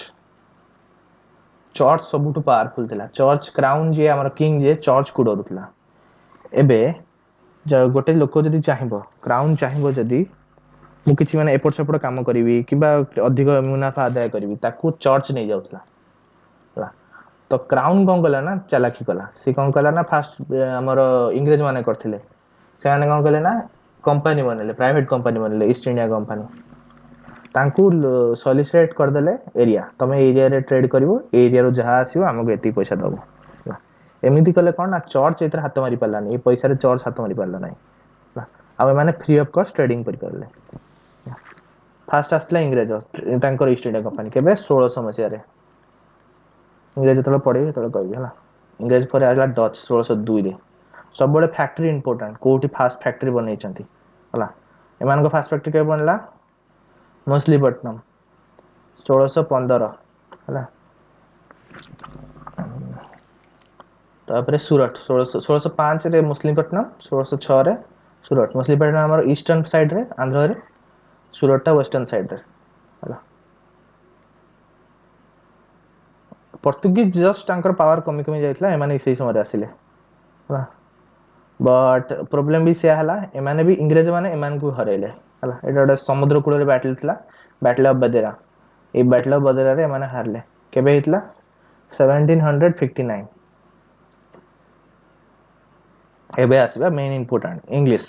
S1: चर्च सबुटु पावरफुल थिला चर्च क्राउन जे हमर किंग जे चर्च को डरुथला एबे गोटे लोक जदि चाहिबो क्राउन चाहिबो जदि मु किछि माने एपट सेपट काम करिवि किबा अधिक मुनाफा आदाय करिवि ताकू चर्च नै जाउथला तो क्राउन कोन कला ना चालाकी कला से कोन कला ना फास्ट हमर इंग्रेज माने करथिले से माने कोन कले ना कंपनी बनले प्राइवेट कंपनी बनले ईस्ट इंडिया कंपनी तांकू सॉलिसिट कर देले एरिया तमे एरिया रे ट्रेड करिवो एरिया रो जहा आसीबो हमको एती पैसा दबो एमिति कले कोन ना चर्च एतर हाथ मारी पालानी ए पैसा रे चर्च हाथ मारी पाला नै अब माने फ्री ऑफ कॉस्ट ट्रेडिंग करि करले फास्ट आसला इंग्रेज तांकर ईस्ट इंडिया कंपनी केबे 1600 मसिया रे इंग्रेज तले पड़े तले कहबी हला इंग्रेज पर आला डच 1602 रे सब बडे फैक्ट्री इंपोर्टेंट कोठी फास्ट फैक्ट्री बनै छथि हला एमान को फास्ट फैक्ट्री के बनला मछलीपट्टनम 1615 हला तापरे सूरत 1605 रे मछलीपट्टनम 1606 रे सूरत मछलीपट्टनम हमर ईस्टर्न साइड रे आंध्र रे सूरत टा वेस्टर्न साइड रे हला पोर्तुगीज जस्ट तांकर पावर कमी कमी जाइतला एमाने सेही समय रे आसिले हला बट प्रॉब्लम भी से हला एमाने भी इंग्रेज माने एमान को हरेले हला एटा समुद्र कूल रे बैटल थिला बैटल ऑफ बदेरा ए बैटल ऑफ बदेरा रे एमाने हारले केबे हितला 1759 एबे आसीबा main important English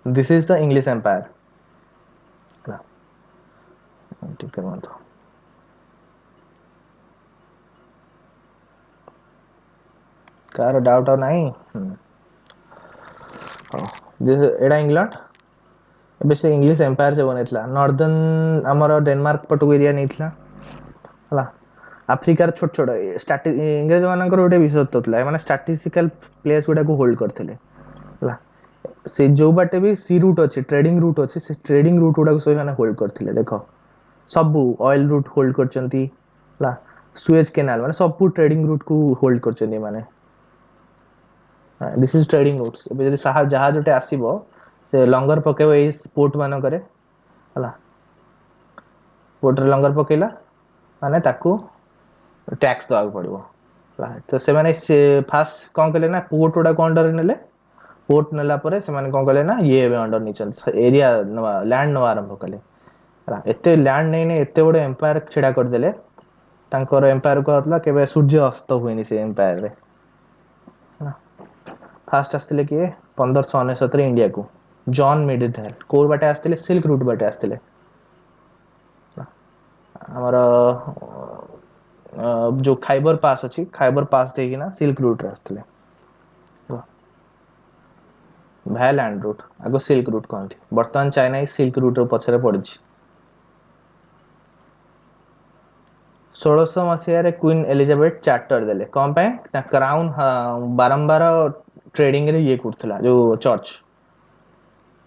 S1: this is the English empire हला ठीक है मानतो कार डाउट और नहीं एडा इंग्लैंड एबे से इंग्लिश एम्पायर से बनेतला नॉर्दर्न हमर डेनमार्क पटु एरिया नैतला हला अफ्रीका रे छोट छोट इंग्रेज मानकर ओटे विशेषत्व थला माने स्टैटिस्टिकल प्लेस गुडा को होल्ड करथिले हला से जो बाटे भी सी रूट अछि ट्रेडिंग रूट अछि से ट्रेडिंग रूट गुडा को सही माने होल्ड करथिले देखो सब ऑयल रूट होल्ड करचंती हला सुएज कैनाल माने सब ट्रेडिंग रूट को होल्ड करचंती माने दिस इज ट्रेडिंग रूट्स एबे जदि जहाज ओटे आसीबो से लंगर पकेबो ए पोर्ट मानो करे हला पोर्ट रे लंगर पकेला माने ताकू टैक्स दवा पड़ो तो से माने से फास्ट कोन कले ना पोर्ट ओडा कोन अंडर नेले पोर्ट नेला परे से माने कोन कले ना ये अंडर नीचन एरिया नवा लैंड नवा आरंभ कले एते लैंड नै नै एते बडे एम्पायर छिडा कर देले तांकर एम्पायर को हतला केबे सूर्य अस्त होइनी से एम्पायर रे फास्ट आस्तिले के 1569 रे इंडिया को जॉन मिडडेल कोर बाटे आस्तिले सिल्क रूट बाटे आस्तिले हमारा जो खाइबर पास अछि खाइबर पास देगी ना सिल्क रूट रास्ते लैंड रूट आगो सिल्क रूट कहती बर्तमान चाइना सिल्क रूट पछरे पड़ी 1600 मसीह क्वीन एलिजाबेथ चार्टर देले कौन पे ना क्राउन बारंबार ट्रेडिंग रे ये करथला जो चर्च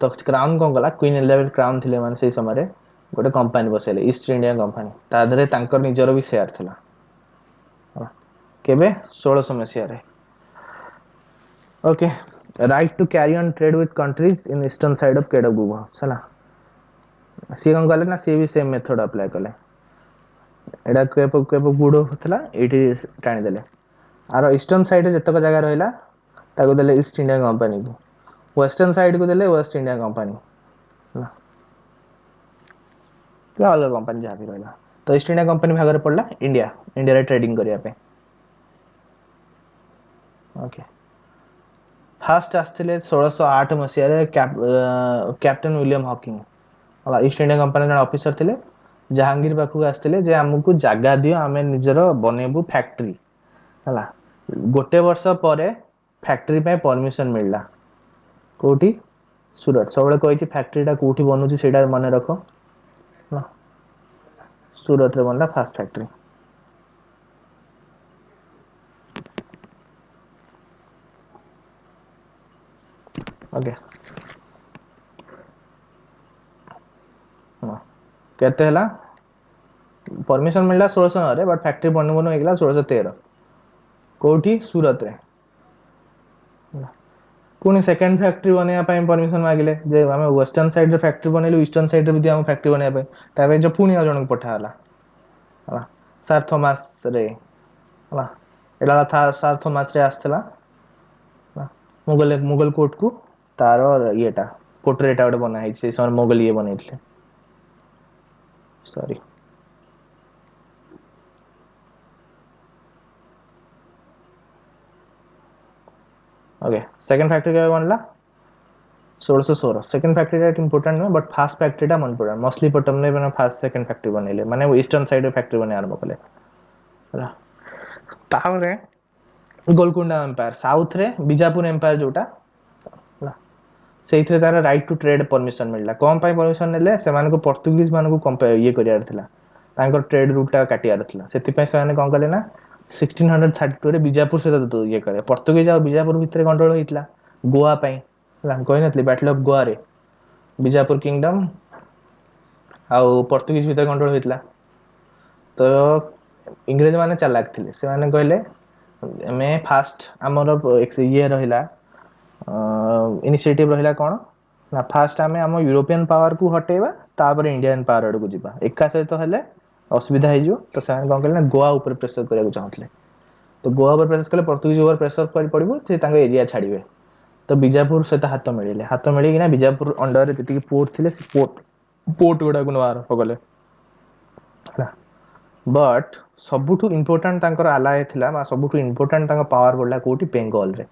S1: तो क्राउन कोन गला क्वीन एलिजाबेथ क्राउन थिले माने से समय रे गोटे कंपनी बसेले ईस्ट इंडिया कंपनी ता धरे तांकर निजर भी शेयर थिला केबे 1600 मसीह रे okay right to carry on trade with countries in eastern side of केड ऑफ गुवा चला सी कोन गले ना सी भी सेम मेथड अप्लाई कले एटा केप केप गुड होतला एठी टाणी देले आरो ईस्टर्न साइड जतक जगह रहला ताको देले ईस्ट इंडिया कंपनी को वेस्टर्न साइड को देले वेस्ट इंडिया कंपनी क्या अलग कंपनी जहाँ भी रहला तो ईस्ट इंडिया कंपनी भाग पड़ला इंडिया इंडिया रे ट्रेडिंग करिया पे ओके फास्ट आसथिले 1608 मसिया रे कैप्टन विलियम हॉकिंग हला ईस्ट इंडिया कंपनी जन ऑफिसर थिले जहांगीर पाखु आसथिले जे हमकु जागा दियो आमे निजरो बनेबू फैक्ट्री हला गोटे वर्ष परे फैक्ट्री पे परमिशन मिलला कोठी सूरत सबले कहिछि फैक्ट्रीटा कोठी बनुछि सेटा मने रखो ना सूरत रे बनला फास्ट फैक्ट्री ओके केते हला परमिशन मिलला 1609 रे बट फैक्ट्री बनु बनु हेगला 1613 कोठी सूरत रे पुणी सेकेंड फैक्ट्री बनैया ପାଇଁ परमिशन मागिले जे हमें वेस्टर्न साइड रे फैक्ट्री बनेलु ईस्टर्न साइड रे भी हम फैक्ट्री बनैया ପାଇଁ ता ପାଇଁ जो पुणी जण पठा हला हला सर थॉमस रे हला एला था सर थॉमस रे आस्थला मुगल कोर्ट को तारो येटा पोर्ट्रेट आउट बना है से सर मुगल ये बनेइथले सॉरी ओके सेकंड फैक्ट्री के बनला 1616 second factory that important no but first factory टा मन पड़ा मछलीपट्टनम ने बना फास्ट सेकंड फैक्ट्री बनेले माने वो ईस्टर्न साइड फैक्ट्री बने आरंभ कले हला तावरे गोलकुंडा एम्पायर साउथ रे बीजापुर एम्पायर जोटा हला सेइथरे तार राइट टू ट्रेड परमिशन मिलला कोन पाई परमिशन नेले से माने को पोर्तुगीज माने को कंपेयर ये करियार थिला तांकर ट्रेड रूट टा काटियार थिला सेति पई से माने कोन कले ना 1632 रे बीजापुर से तो ये करे पोर्तुगीज और बीजापुर भितरे कंट्रोल होइतला गोवा पई हला कोइ नथली बैटल ऑफ गोवा रे बीजापुर किंगडम आउ पोर्तुगीज भितर कंट्रोल होइतला तो इंग्रेज माने चालाक थिले से माने कहले मैं फास्ट हमर ये रहिला इनिशिएटिव रहिला कोन ना फास्ट हमें हम यूरोपियन पावर को हटेबा तापर इंडियन पावर अड को जिबा एका सहित हेले असुविधा हे जो तो से कोन कहले ना गोवा ऊपर प्रेशर करिया को चाहतले तो गोवा ऊपर प्रेशर कले पोर्तुगीज ऊपर प्रेशर कर पड़िबो से तांगे एरिया छाड़िबे तो बीजापुर से हाथ मिले कि ना बीजापुर अंडर जति पोर्ट थिले पोर्ट गुडा को नवार होगले बट सबुठु इंपोर्टेंट तांकर आलाय थिला मा सबुठु इंपोर्टेंट तांकर पावर बोला कोठी बेंगल रे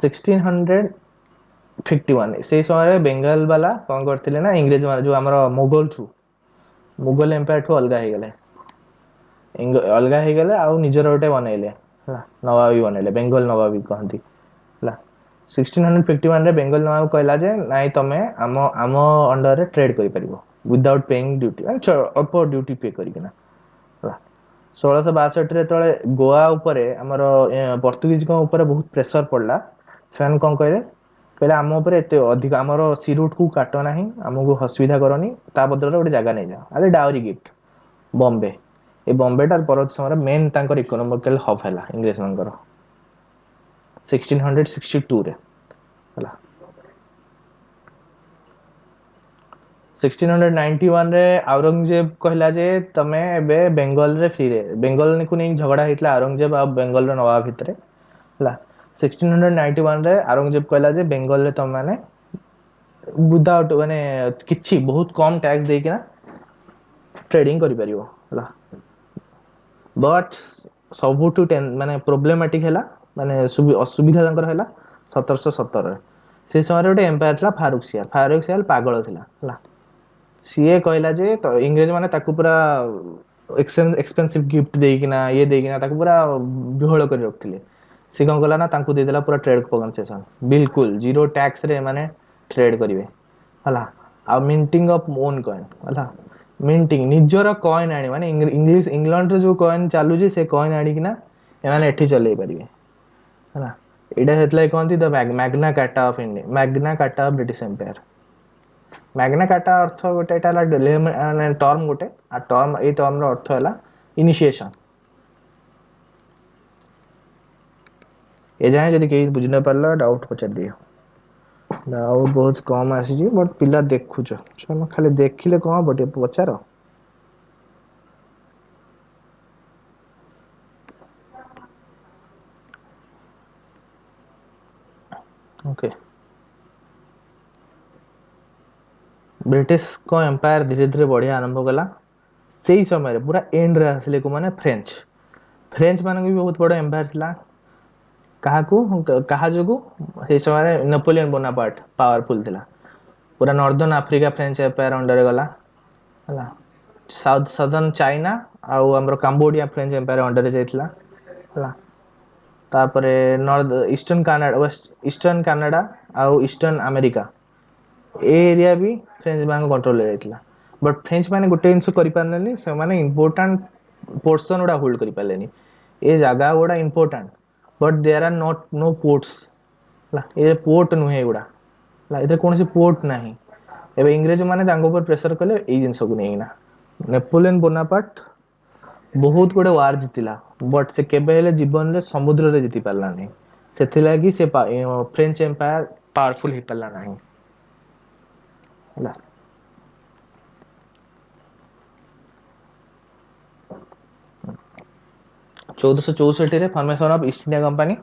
S1: 1651 से समय बेंगल वाला कोन करथिले ना इंग्रेज माने जो हमर मुगल एम्पायर ठो अलगा हे गेले अलगा हे गेले आ निजर ओटे बनैले हला नवाबी बनैले बेंगल नवाबी कहंती हला 1651 रे बेंगल नवाब कहला जे नाइ तमे आम अंडर रे ट्रेड करि परिबो विदाउट पेइंग ड्यूटी अल्प ड्यूटी पे करिकना 1662 रे तळे गोवा ऊपर हमर पोर्तुगीज को ऊपर बहुत प्रेशर पड़ला फैन कोन कहले कहले हम ऊपर एते अधिक हमर सी रूट को काटो नाही हमको असुविधा करनी ता बदल रे ओटे जागा नै जा आले डावरी गिफ्ट बॉम्बे ए बॉम्बे टार परत समय मेन तांकर इकोनॉमिकल हब हैला इंग्लिश मानकर 1662 रे हला 1691 रे औरंगजेब कहला जे तमे एबे बेंगल रे फ्री रे बेंगल को नै झगड़ा हितला औरंगजेब आ बेंगल रे नवाब भितरे हला 1691 रे औरंगजेब कहला जे बेंगल रे तम माने विदाउट माने किछि बहुत कम टैक्स दे के ना ट्रेडिंग करि परिबो हला बट सबुठु माने प्रॉब्लमेटिक हैला माने असुविधा तांकर हैला 1717 रे से समय रे एम्पायर था फारूक सियाल पागल थिला हला सीए कहला जे तो इंग्रेज माने ताकू पूरा एक्सपेंसिव गिफ्ट देकिना ये देकिना ताकू पूरा बिहोळ कर रखथिले से कोन गला ना ताकू दे देला पूरा ट्रेड कंसेशन बिल्कुल जीरो टैक्स रे माने ट्रेड करिवे हला आ मिंटिंग ऑफ ओन कॉइन हला मिंटिंग निजरा कॉइन आनी माने इंग्लिश इंग्लैंड रे जो कॉइन चालू जे से कॉइन आनी किना ए माने एठी चले परिवे हला एडा हेतला कोनती the Magna Carta of India Magna Carta of British empire Magna Carta अर्थ गोटे एटा टर्म गोटे आ टर्म ए टर्म रो अर्थ हैला इनिशिएशन ए जाय जदी केही बुझ न परला डाउट पचार दियो डाउट बहुत कम आसी जी बट पिला देखु छ खाली देखिले कोन बटे पचारो ओके ब्रिटिश को एम्पायर धीरे धीरे बढ़िया आरंभ कला से समय पूरा एंड रे आसिले को माने फ्रेंच फ्रेंच मान भी बहुत बड़ एम्पायर थिला कहा जोगु से समय नेपोलियन बोनापार्ट पावरफुल थिला पूरा northern Africa French empire under गला हला साउथ सदर्न चाइना आउ हमर कंबोडिया फ्रेंच एम्पायर अंडर जाइथिला हला तापरे north eastern Canada west eastern Canada आउ ईस्टर्न अमेरिका ए एरिया भी फ्रेंच मान कंट्रोल जाइथिला बट फ्रेंच माने गोटे जिंस करि पारलेनी से माने इंपोर्टेंट पोर्शन उडा होल्ड करि पारलेनी ए जगह उडा important but there are not no ports ला ए पोर्ट नुहे उडा ला इधर कौन सी पोर्ट नहीं एबे इंग्रेज माने तांको ऊपर प्रेशर कले ए जिंस को नेइना नेपोलियन बोनापार्ट बहुत गुड़े वार जीतिला बट से केबे हेले जीवन रे समुद्र रे जीति पारला नहीं सेथि लागी से फ्रेंच एम्पायर पावरफुल ही पारला नहीं होला 1464 रे formation of East India company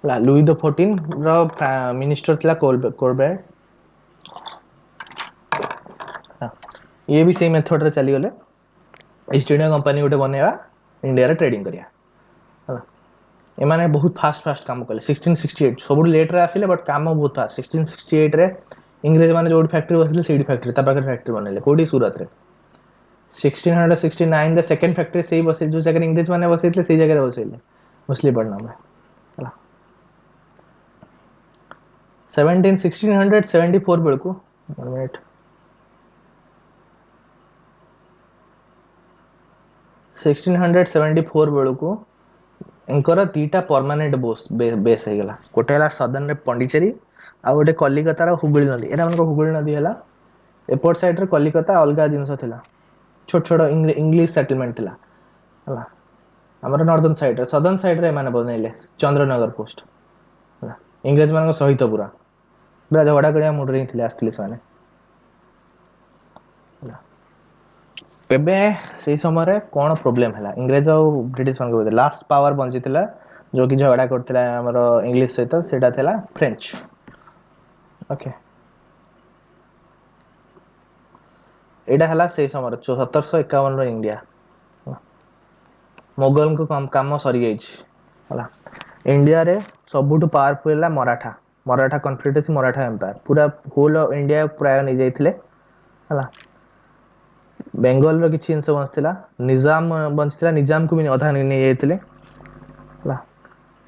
S1: ला लुई द 14 रो मिनिस्टर थिला कोलबेट ये भी सेम मेथड रे चली गले ईस्ट इंडिया कंपनी गोटे बनेवा इंडिया रे ट्रेडिंग करिया होला एमाने बहुत फास्ट फास्ट काम कले 1668 सब लेट रे आसिले बट काम बहुत फास्ट 1668 रे इंग्रेज माने जोड फैक्ट्री बसले सीडी फैक्ट्री ता पाकर फैक्ट्री बनेले कोडी सूरत रे 1669 रे सेकंड फैक्ट्री सेही बसे जो जगह इंग्रेज माने बसेतले सेही जगह रे बसेले मछलीपट्टनम में होला 1674 बेलको 1 मिनट 1674 बेलको इनकर दीटा परमानेंट बेस है गला गोटे हला सदर्न रे पंडिचेरी आ गोटे कलिकता रो हुगली नदी एरा मन को हुगली नदी हला एपोर्ट साइड रे कलिकता अलगा जिंस थिला छोट छोट इंग्लिश सेटलमेंट थिला हला हमर नॉर्दर्न साइड रे सदर्न साइड रे माने बनेले चंद्रनगर पोस्ट हला इंग्रेज मान को सहित पूरा झगड़ा करिया मुड रे थिले आस्थिले साने हला एबे से समय रे कोन प्रॉब्लम हला इंग्रेज और ब्रिटिश मान को लास्ट पावर बंची थिला जो कि झगड़ा करथिला हमर इंग्लिश सहित सेटा थिला फ्रेंच ओके एटा हला से समय 1751 रो इंडिया मोगल को काम सरी गई हला इंडिया रे सबुठ पावरफुल हला मराठा मराठा कॉन्फेडरेसी मराठा एम्पायर पूरा होल इंडिया प्राय नहीं जाइथिले हला बेंगल रो किछि इंस बंचथिला निजाम बंचथिला निजाम को भी अधा नहीं जाइथिले हला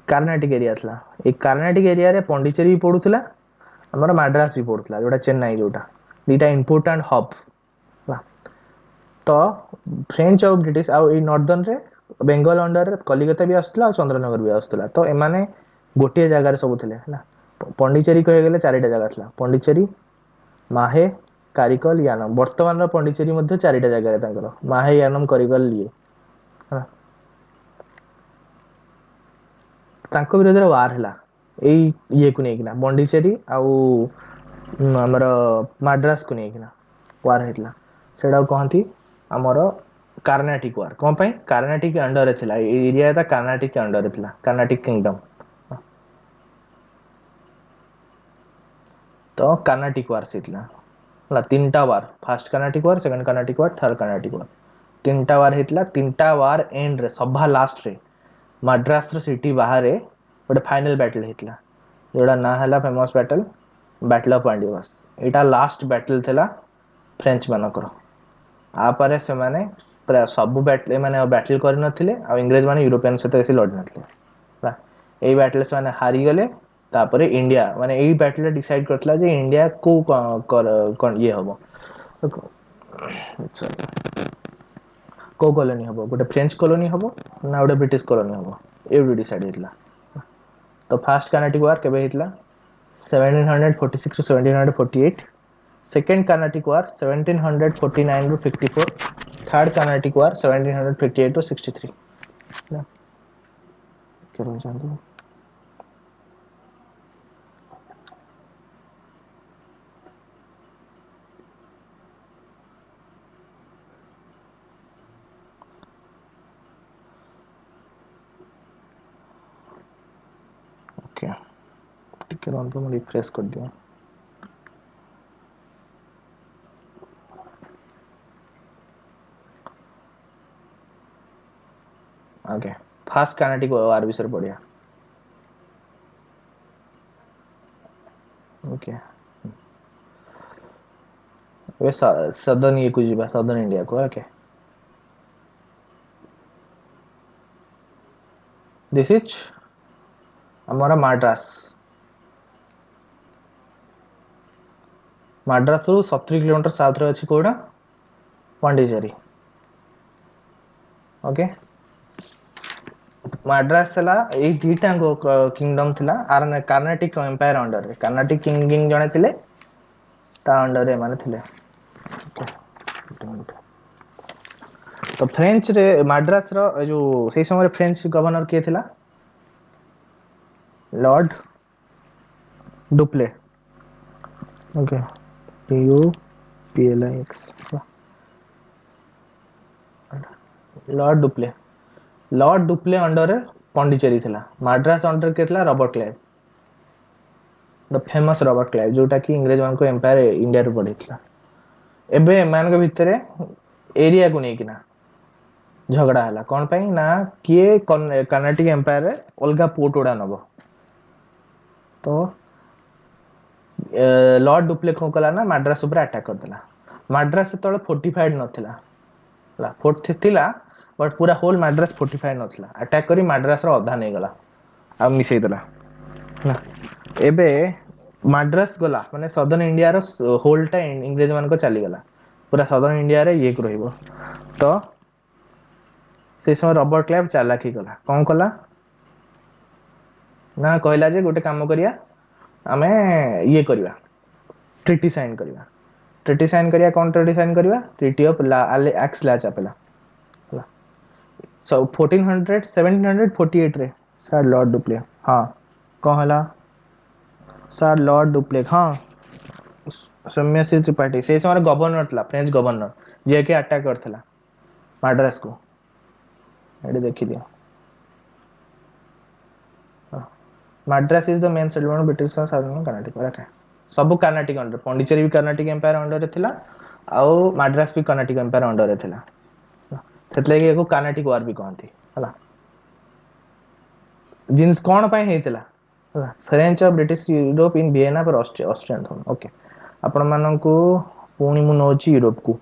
S1: कर्नाटक एरिया थला ए कर्नाटक एरिया रे पंडिचेरी पडुथिला हमर मद्रास भी पडुथिला जोटा चेन्नई जोटा दीटा इंपोर्टेंट हब हला तो फ्रेंच और ब्रिटिश आ ए नॉर्दर्न रे बेंगल अंडर रे कलिकता भी आस्तला और चंद्रनगर भी आस्तला तो एमाने गोटे जगह रे सब थिले हला पंडिचेरी कहे गेले चारिटा जगह थला पंडिचेरी माहे कारिकल यानम वर्तमान रो पंडिचेरी मध्ये चारिटा जगह रे तांकर माहे यानम कारिकल लिए हला तांको विरोध रे वार हला एई ये को नेकिना पंडिचेरी आउ हमर मद्रास को नेकिना वार हेतला सेडा कहंती हमर कर्नाटिक वार कोन पय कर्नाटिक अंडर रे थिला एरिया ता कर्नाटिक अंडर रे थिला कर्नाटिक किंगडम तो कर्नाटिक वार से थिला हला तीनटा वार फर्स्ट कर्नाटिक वार सेकंड कर्नाटिक वार थर्ड कर्नाटिक वार तीनटा वार हेतला तीनटा वार एंड रे सभा लास्ट रे मद्रास रो सिटी बाहर रे गोटे फाइनल बैटल हेतला जोड़ा ना हला famous battle battle of पांडियास Etah last battle थिला फ्रेंच मानकर आपारे से माने पूरा सब बैटल माने बैटल कर नथिले आ इंग्रेज माने यूरोपियन सहित एसी लड़ नथिले बा एई बैटल से माने हारी गले तापरे इंडिया माने एई बैटल डिसाइड करथला जे इंडिया को कोन ये हबो को कॉलोनी हबो गोटे फ्रेंच कॉलोनी हबो ना गोटे ब्रिटिश कॉलोनी हबो ए डिसाइड हेतला तो फर्स्ट कर्नाटिक वार केबे हेतला 1746 to 1748 second Carnatic war 1749 to 54 third Carnatic war 1758 to 63 करो जानते ओके ଟିକେ ରହନ୍ତୁ ମୁଁ ରିଫ୍ରେଶ କରିଦିଏ। ओके फास्ट कानेटिक वार विषय पढ़िया। ओके ଏବେ ସଦର୍ନ ଇଏ କୁ ଯିବା, ସଦର୍ନ ଇଣ୍ଡିଆ କୁ। ଓକେ ଦିସ୍ ଇଜ ଆମର ମାଡ୍ରାସ। ମାଡ୍ରାସ ରୁ 70 କିଲୋମିଟର ସାଉଥ ରେ ଅଛି କୋଉଟା, ପଣ୍ଡିଚେରୀ। ओके ମାଡ୍ରାସ ହେଲା ଏଇ ଦିଟାଙ୍କ କିଙ୍ଗଡମ ଥିଲା କାର୍ନାଟିକ ଏମ୍ପାयर ଅଣ୍ଡର ରେ। କାର୍ନାଟିକ କିଙ୍ଗ ଜଣେ ଥିଲେ, ତା ଅଣ୍ଡର ରେ ଏମାନେ ଥିଲେ। ତ ଫ୍ରେଞ୍ଚ ରେ ମାଡ୍ରାସ ର ଯୋଉ ସେଇ ସମୟରେ ଫ୍ରେଞ୍ଚ ଗଭର୍ଣ୍ଣର କିଏ ଥିଲା, lord Dupleix. Okay DUPLIX lord Dupleix. Lord Dupleix under रे पॉन्डिचेरी थिला। माड्रास अंडर के थिला Robert Clive, the famous Robert Clive, जोटा कि इंग्रेज मान को एम्पायर इंडिया रे पड़िथिला। एबे मान के भितरे एरिया को नै किना झगड़ा हला कोन पई ना किए कर्नाटिक एम्पायर रे अलगा पोर्ट ओडा नबो। तो लॉर्ड डुप्ले को कला ना माड्रास ऊपर अटैक कर देला। माड्रास तळे फोर्टिफाइड नथिला, ला फोर्ट थिला बट पूरा होल माड्रास फोर्टिफाइड नथिला। अटैक करी माड्रास रो अधा नै गला आ मिसै देला ना। एबे माड्रास गला माने सदर्न इंडिया रो होल टा इंग्रेज मान को चली गला, पूरा सदर्न इंडिया रे ये रहिबो। तो से समय रॉबर्ट क्लाइव चालाकी गला, कोन कला ना कहला जे गोटे काम करिया, आमे ये करिया ट्रिटी साइन करिया। ट्रिटी साइन करिया, कोन ट्रिटी साइन करिया, ट्रिटी ऑफ एक्स ला चापेला। सो 1748 रे सर लॉर्ड डुप्ले, हां कोन हला सर लॉर्ड डुप्ले, हां सौम्यसिंह त्रिपाठी से समय गवर्नर थला, फ्रेंच गवर्नर जे के अटैक करथला माड्रास को। एडी देखि दियो, Madras is the main settlement British southern Karnataka. Okay सब कर्नाटक अंडर, पॉन्डिचेरी भी कर्नाटक एम्पायर अंडर रे थिला आउ माड्रास भी कर्नाटक एम्पायर अंडर रे थिला। सेतले कि एको कर्नाटक वार भी कहंती हला। जिन्स कोन पय हेतिला हला, फ्रेंच और ब्रिटिश यूरोप इन वियना पर ऑस्ट्रियन थोन। ओके आपण मानन को पुणी मु नोची यूरोप को।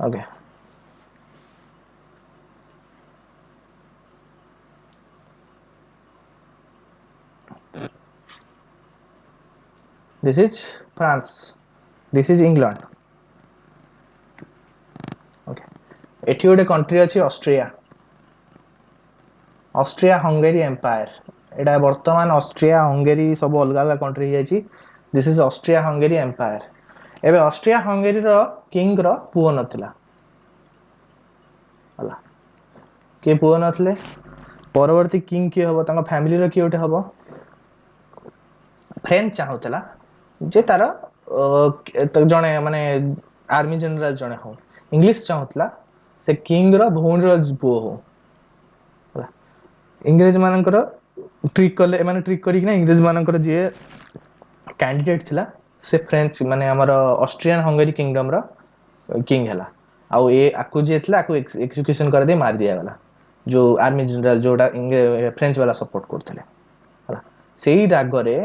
S1: Okay this is France, this is England. Okay एठी गोटे कंट्री अछि ऑस्ट्रिया, ऑस्ट्रिया हंगेरी एम्पायर। एटा वर्तमान ऑस्ट्रिया हंगेरी सब अलग अलग कंट्री जायछि। This is Austria Hungary empire. एबे ऑस्ट्रिया हंगेरी रो किंग रो पुओ नथिला हला, के पुओ नथले। परवर्ती किंग के हबो, तांगा फैमिली रो कियोटे हबो, फ्रेंच चाहुतला जे तार तो जणे माने आर्मी जनरल जणे हो, इंग्लिश चाहुतला से किंग रो भौन रो पुओ हो हला। इंग्रेज मानकर ट्रिक कले, माने ट्रिक करी कि ना इंग्रेज मानकर जे कैंडिडेट थिला से फ्रेंच माने हमर ऑस्ट्रियन हंगेरी किंगडम रो किंग हला। आउ ए आकु जे थिला आकु एक्जीक्यूशन कर दे मार दिया गला, जो आर्मी जनरल जोडा फ्रेंच वाला सपोर्ट करथिले हला। सेही रागरे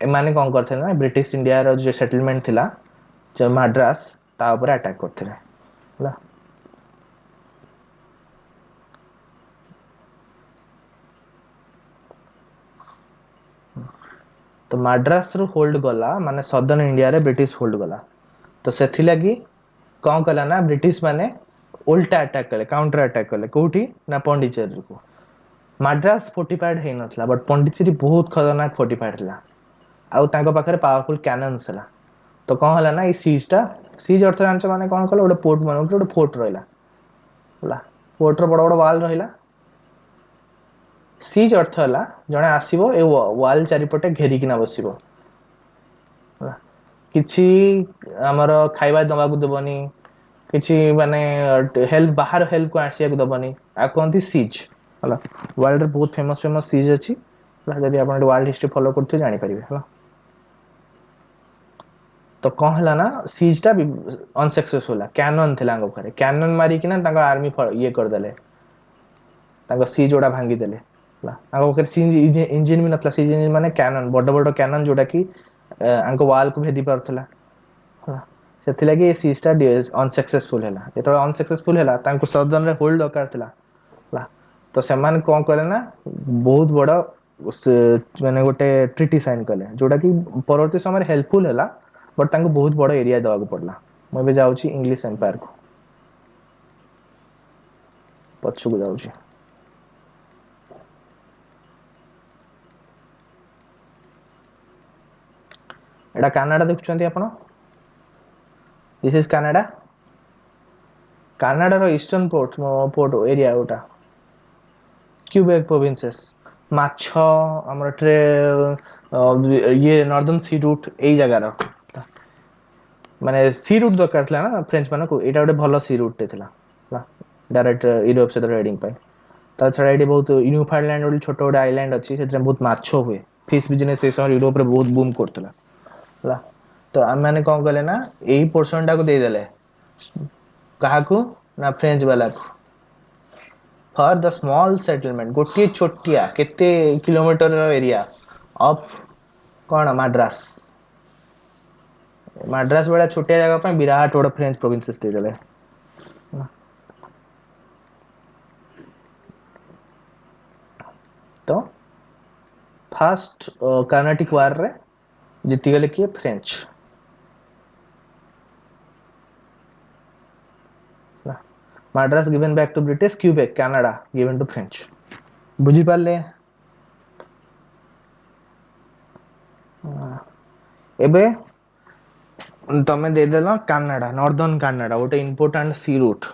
S1: एमाने कोन करथिले ना ब्रिटिश इंडिया रो जे सेटलमेंट थिला जे माड्रास ता ऊपर अटैक करथिले हला। तो माड्रास रो होल्ड गला माने सदर्न इंडिया रे ब्रिटिश होल्ड गला। तो सेथि लगी कोन कला ना ब्रिटिश माने उल्टा अटैक कले, काउंटर अटैक कले कोठी ना पॉन्डिचेरी को। Madras fortified hey नथला but Pondicherry बहुत खतरनाक फोर्टिफाइड थिला आउ तांको पाखरे पावरफुल कैनन्स हला। तो कोन हला ना ई सीज अर्थ जानछ माने कोन कले, गोटे पोर्ट माने गोटे फोर्ट रहला हला। फोर्ट रो बड़ बड़ वाल रहला। सीज अर्थ हला जणे आसीबो ए वाल चारिपटे घेरी किना बसिबो हला। किछि हमर खाइबा दबा को देबनी, କିଛି ମାନେ ହେଲ୍ପ ବାହାର ହେଲ୍ପ को ଆସିବାକୁ ଦବନି आ कहती सीज ହେଲା वर्ल्ड रे बहुत फेमस फेमस सीज अछि जदि आपण वर्ल्ड हिस्ट्री फॉलो करथि जानि परिबे ହେଲା तो कौन है ना सीज टा अनसक्सेसफुल है कैनन थिला पारे कैनन मारी कि ना तांको आर्मी ये कर देले तांको सीज ओडा भांगी देले सीज इंजिन भी नथला सीज इंजिन माने कैनन बड़ बड़ कैनन जोटा कि आंको वाल को भेदी परथला सेथि लागि सीज टा अनसक्सेसफुल हैला एतो अनसक्सेसफुल हैला तांको सदन रे होल्ड दरकार थिला ला तो सेमान कोन करे ना बहुत बड़ माने गोटे ट्रिटी साइन कले जोटा कि परवर्ती समय हेल्पफुल हैला बट तांको बहुत बड़ एरिया देवा को पड़ला मैं भी जाउची इंग्लिश एम्पायर को पच्चू को जाउची एडा कनाडा देखुछंती आपण दिस इज कनाडा कनाडा रो ईस्टर्न पोर्ट एरिया ओटा क्यूबेक प्रोविंसेस माछो हमर ट्रे ये नॉर्दर्न सी रूट एई जगह रो माने सी रूट दरकार थला ना फ्रेंच माने को एटा गोटे भलो सी रूट ते थला डायरेक्ट यूरोप से ट्रेडिंग पाई ता छडा एटी बहुत न्यूफाउंडलैंड ओडी छोटो गोटे आइलैंड अछि सेtre बहुत माछो हुए फिश बिजनेस से शहर यूरोप रे बहुत बूम करतला ला तो हम माने कोन कहले ना एई पोर्शन टा को दे देले कहा को ना फ्रेंच वाला को फॉर द स्मॉल सेटलमेंट गोटी छोटिया केते किलोमीटर रो एरिया ऑफ कोन मद्रास मद्रास वाला छोटिया जगह पे विराट बड़ फ्रेंच प्रोविंसेस दे देले तो फर्स्ट कर्नाटिक वार रे जीती गले किए French Madras given back to British Quebec Canada given to French बुझी पाले एबे तमे दे देलो कनाडा नॉर्दर्न कनाडा गोटे इंपोर्टेंट सी रूट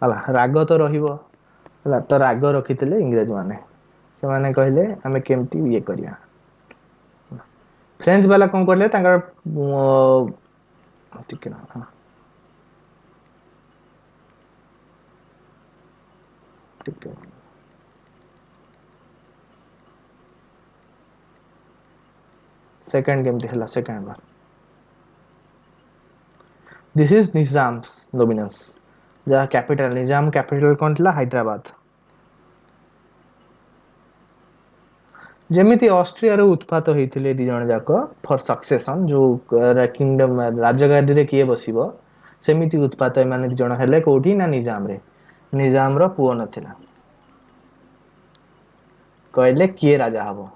S1: हला राग तो रहिबो हला तो राग रखितले इंग्रज माने से माने कहले हमें केमती ये करिया फ्रेंच वाला कोन करले तांका ठीक ना ठीक है सेकंड केमती हला second bar this is Nizams dominance जहाँ कैपिटल निजाम कैपिटल कौन थला हैदराबाद जेमिति ऑस्ट्रिया रो उत्पात होइथिले दि जण जाको फॉर सक्सेशन जो किंगडम राजगादी रे किए बसिबो सेमिति उत्पात माने दि जण हेले कोठी ना निजाम रो पुओ नथिला कहले किए राजा हबो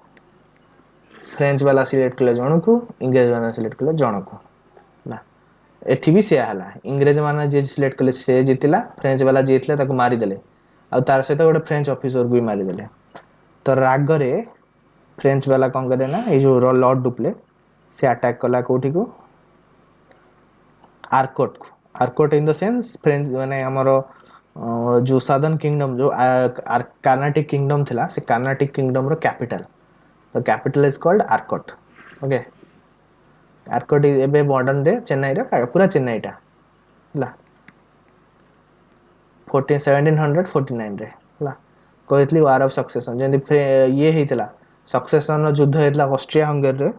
S1: फ्रेंच वाला सिलेक्ट कले जण को इंग्लिश वाला सिलेक्ट कले जण को ना एठी भी से हला इंग्लिश माने जे सिलेक्ट कले से जितिला फ्रेंच वाला जेतले ताको मारी देले आ तार सहित गोटे फ्रेंच ऑफिसर को भी मारी देले तो राग रे फ्रेंच वाला कौन करे ना ये जो लॉर्ड डुप्ले से अटैक कला कोठी को Arcot in the sense French माने हमरो जो सदर्न किंगडम जो कर्नाटिक किंगडम थिला से कर्नाटिक किंगडम रो कैपिटल तो capital is called Arcot okay Arcot एबे मॉडर्न डे चेन्नई रे पूरा चेन्नई टा ला 1749 रे ला कहतली वार ऑफ सक्सेशन जेंदी ये हेतिला सक्सेशन रो युद्ध हेतिला ऑस्ट्रिया हंगेरी रे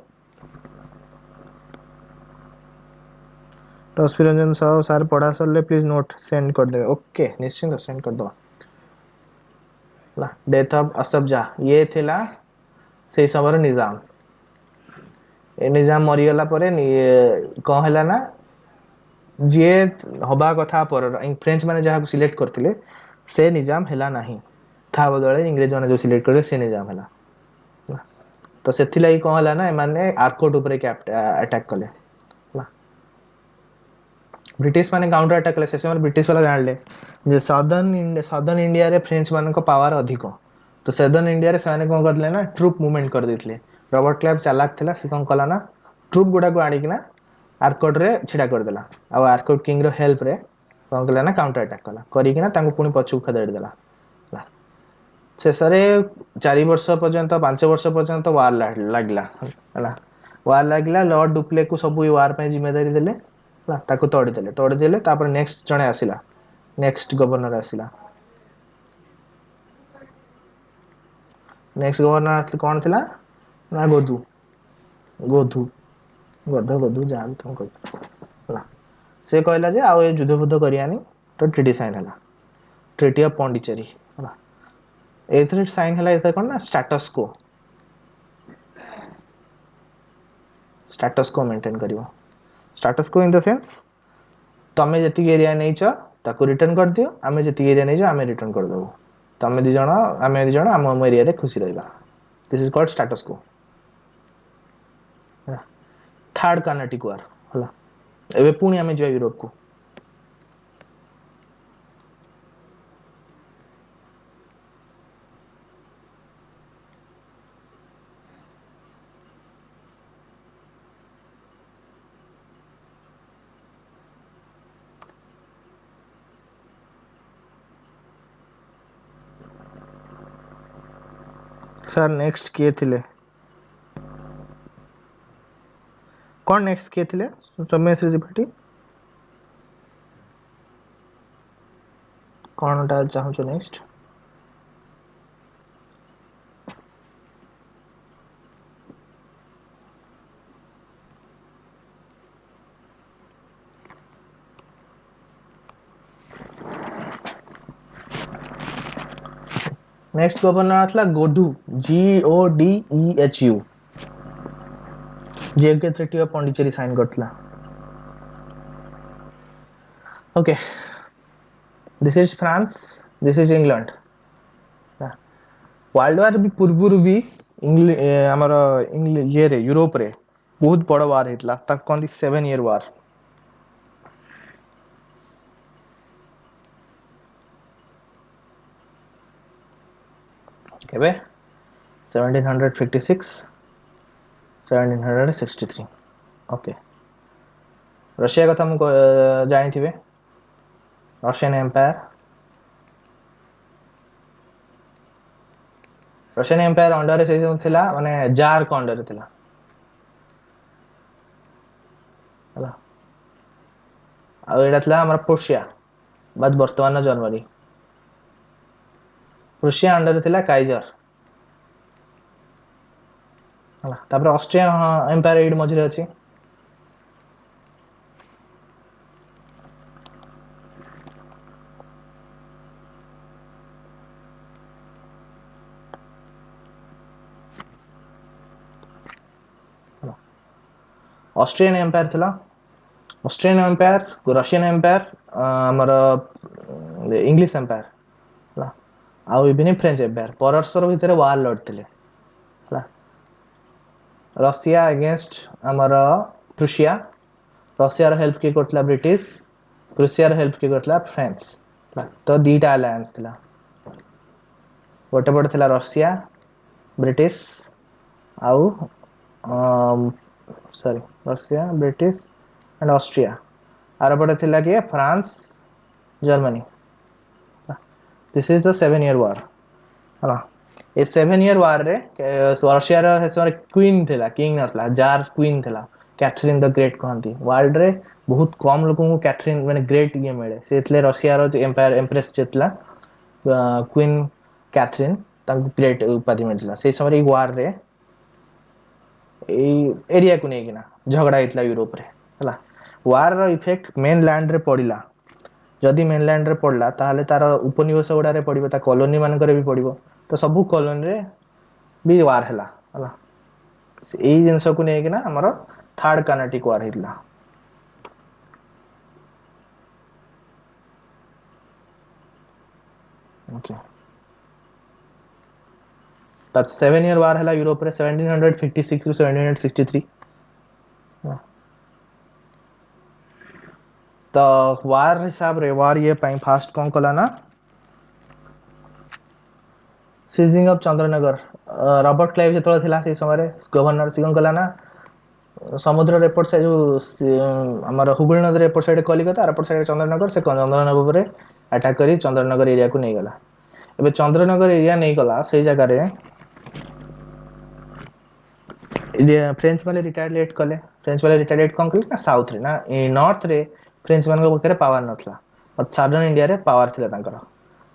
S1: टॉस रंजन साहब सार पढ़ा सरले प्लीज नोट सेंड कर देबे ओके निश्चित सेंड कर दो ला डेथ ऑफ असफजा ये थिला से समय निजाम ए निजाम मरी गला परे कौन हैला ना जे हबा कथा पर फ्रेंच माने जहा को सिलेक्ट करथिले से निजाम हैला नाही था बदले इंग्रेज माने जो सिलेक्ट करले से निजाम हैला तो सेथि लागि कौन हैला ना माने आर्कोट ऊपर अटैक कले ब्रिटिश माने काउंटर अटैक कले से समय ब्रिटिश वाला जानले जे सदर्न इंडिया रे फ्रेंच मान को पावर अधिक तो सदर्न इंडिया रे से कौन करले ना ट्रूप मूवमेंट कर देथिले रॉबर्ट क्लाइव चालाक थिला से कौन कला ना ट्रूप गुडा को आनी कि ना आर्कोट रे छिडा कर देला आ आर्कोट किंग रो हेल्प रे कौन कला ना काउंटर अटैक कला करी कि ना तांको पुनी पछु खदेड़ देला शेषरे 4 वर्ष पर्यंत 5 वर्ष पर्यंत वार लागला हला वार लागला लॉर्ड डुप्ले को सब वार पे जिम्मेदारी देले ताको तोड़ी देले तापर नेक्स्ट जणे आसिला नेक्स्ट गवर्नर आसिला नेक्स्ट गवर्नर आसिल कोन थिला ना गोदू गोधू गध गोधू जहाँ भी तुम कह से कहला जे आउ ए युद्ध बुद्ध करियानी तो ट्रिटी साइन हला ट्रिटी ऑफ पॉन्डिचेरी हला एथरे साइन हला एथरे कोन ना स्टेटस को मेंटेन करिवो स्टेटस को इन द सेंस तमे जति एरिया नै छ ताको रिटर्न कर दियो आमे जति एरिया नै छ आमे रिटर्न कर दबो तमे दि जण आमे दि जण आम एरिया रे खुशी रहबा दिस इज कॉल्ड स्टेटस को थर्ड कार्नेटिक वार हला एबे पुणी आमे जो यूरोप को सर नेक्स्ट किए थिले कौन नेक्स्ट किए थिले समय से रिपीट कौन टा चाहू छ नेक्स्ट नेक्स्ट गवर्नर आथला गोडू GODEHU जेके ट्रिटी ऑफ पॉन्डिचेरी साइन करथला okay this is France this is England world war भी पूर्व भी हमर ये रे यूरोप रे बहुत बड़ वार हेतला तक कोन 7 ईयर वार केबे 1756 1763 ओके रशिया कथा हम जानि थिबे रशियन एम्पायर अंडर से थिला माने जार को अंडर थिला हला आ एडा थिला हमर प्रुशिया बाद वर्तमान जर्मनी प्रुशिया अंडर थिला काइजर हला तापर ऑस्ट्रिया एम्पायर एड मझरे अछि ऑस्ट्रियन एम्पायर थिला ऑस्ट्रियन एम्पायर रशियन एम्पायर हमर इंग्लिश एम्पायर हला आ इबिनी फ्रेंच एम्पायर परस्पर भितर वार लड़थिले हला रशिया अगेंस्ट हमर प्रुशिया रशिया रो हेल्प के करथला ब्रिटिश प्रुशिया रो हेल्प के करथला फ्रांस तो दीटा अलायंस थिला गोटे पटे थिला रशिया ब्रिटिश आउ sorry Russia British and Austria आर पटे थिला के France Germany this is the 7 year war हला ए 7 ईयर वार रे रशिया रो हेसर क्वीन थिला किंग नथला जार क्वीन थिला कैथरीन द ग्रेट कहंती वर्ल्ड रे बहुत कम लोगों को कैथरीन माने ग्रेट ये मिले से इतले रशिया रो एम्पायर एम्प्रेस जेतला क्वीन कैथरीन तांको ग्रेट उपाधि मिलला से समय वार रे एरिया को नहीं किना झगड़ा इतला यूरोप रे हला वार रो इफेक्ट मेनलैंड रे पड़िला जदि मेनलैंड रे पड़ला ताहले तार उपनिवेश गुडा रे पड़िबो ता कॉलोनी मान करे भी पड़िबो तो सब कॉलोनी रे भी वार हला हला एई जिंस को नहीं किना हमर थर्ड कार्नेटिक वार हिला okay that 7 year war hela Europe रे 1756 to 1763 तो वार हिसाब रे वार ये पई फास्ट कोन कला ना seizing of Chandernagore Robert Clive जेतला थिला से समय रे गवर्नर सिगन कला ना समुद्र रेपोर्ट से जो हमर हुगुल नदी रेपोर्ट साइड कलिकता रेपोर्ट साइड चंद्रनगर से चंद्रनगर पर अटैक करी चंद्रनगर एरिया को नहीं गला एबे चंद्रनगर एरिया नहीं गला से जगह रे फ्रेंच वाले रिटालिएट कले फ्रेंच वाले रिटालिएट कौन कले ना साउथ रे ना नॉर्थ रे फ्रेंच मान पाखे पावर नथला और साउदर्न इंडिया रे पावर थिला तांकर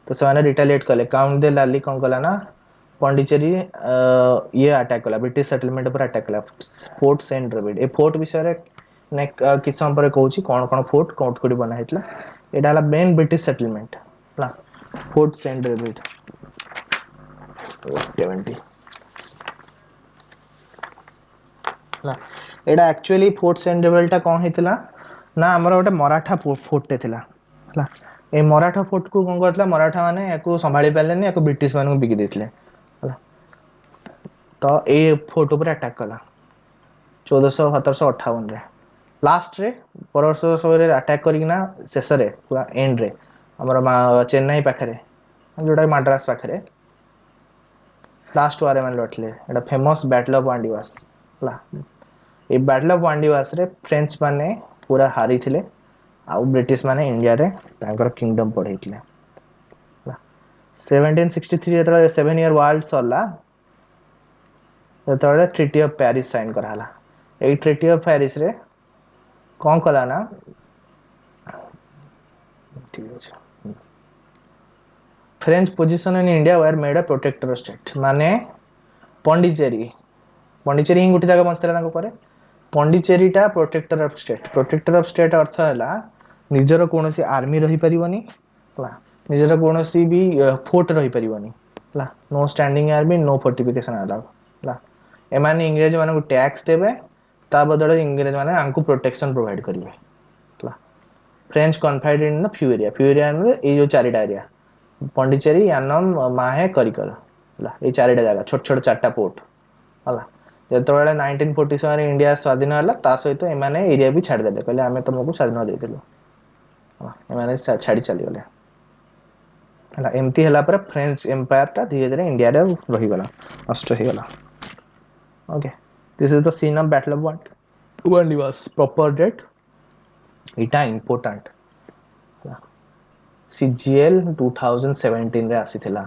S1: तो से रिटालिएट कले काउंट दे लाली कौन कला ना पॉन्डिचेरी ये अटैक कला ब्रिटिश सेटलमेंट पर अटैक कला फोर्ट सेंट डेविड ए फोर्ट विषय रे ने किछ समय पर कहूची कोन कोन फोर्ट कोट कोडी बना हेतला एटा हला मेन ब्रिटिश सेटलमेंट ला फोर्ट सेंट डेविड 70 ना एटा एक्चुअली फोर्ट सेंट डेविड टा कोन हेतला ना हमर गोटे मराठा फोर्ट टे थिला ला ए मराठा फोर्ट को कोन करतला मराठा माने याको संभाली पालेनी याको ब्रिटिश माने बिकी देथिले तो ए फोर्ट ऊपर अटैक कला 1458 रे लास्ट रे परवर्ष समय अटैक करिना शेष रे पूरा एंड रे हमर चेन्नई पाखरे जोटा मद्रास पाखरे लास्ट वार में लड़ले एटा फेमस बैटल ऑफ वांडीवास ला ए बैटल ऑफ वांडीवास रे फ्रेंच माने पूरा हारी थिले आ ब्रिटिश माने इंडिया रे तांकर किंगडम पढैथिले 1763 रे 7 ईयर वार सरला तो ट्रिटी ऑफ पेरिस साइन कराला ए ट्रिटी ऑफ पेरिस रे कौन कला ना ठीक है French position in India were made a protector state माने पॉन्डिचेरी ही गोटे जगह बसला ताको करे पॉन्डिचेरी टा प्रोटेक्टर ऑफ स्टेट अर्थ हैला निजर कोनोसी आर्मी रही परिबनी ला निजर कोनोसी भी फोर्ट रही परिबनी ला no standing army no fortification allow ला एमाने इंग्रेज माने को टैक्स देबे ता बदले इंग्रेज माने आंकु प्रोटेक्शन प्रोवाइड करिवे ला French confined in the few area में ए जो चारिटा एरिया पॉन्डिचेरी यानम माहे करिकल ला ए चारिटा जगह छोट छोट चारटा पोर्ट हला जेतबेले 1947 इंडिया स्वाधीन हला ता सहित एमाने एरिया भी छाड़ देले कहले आमे तुमको स्वाधीन दे देलु एमाने छाड़ी चली गले हला एमती हला पर फ्रेंच एम्पायर ता धीरे धीरे इंडिया रे रही गला नष्ट हो गला okay this is the scene of battle of Wandiwash proper date इटा इंपोर्टेंट सीजीएल 2017 रे आसीथिला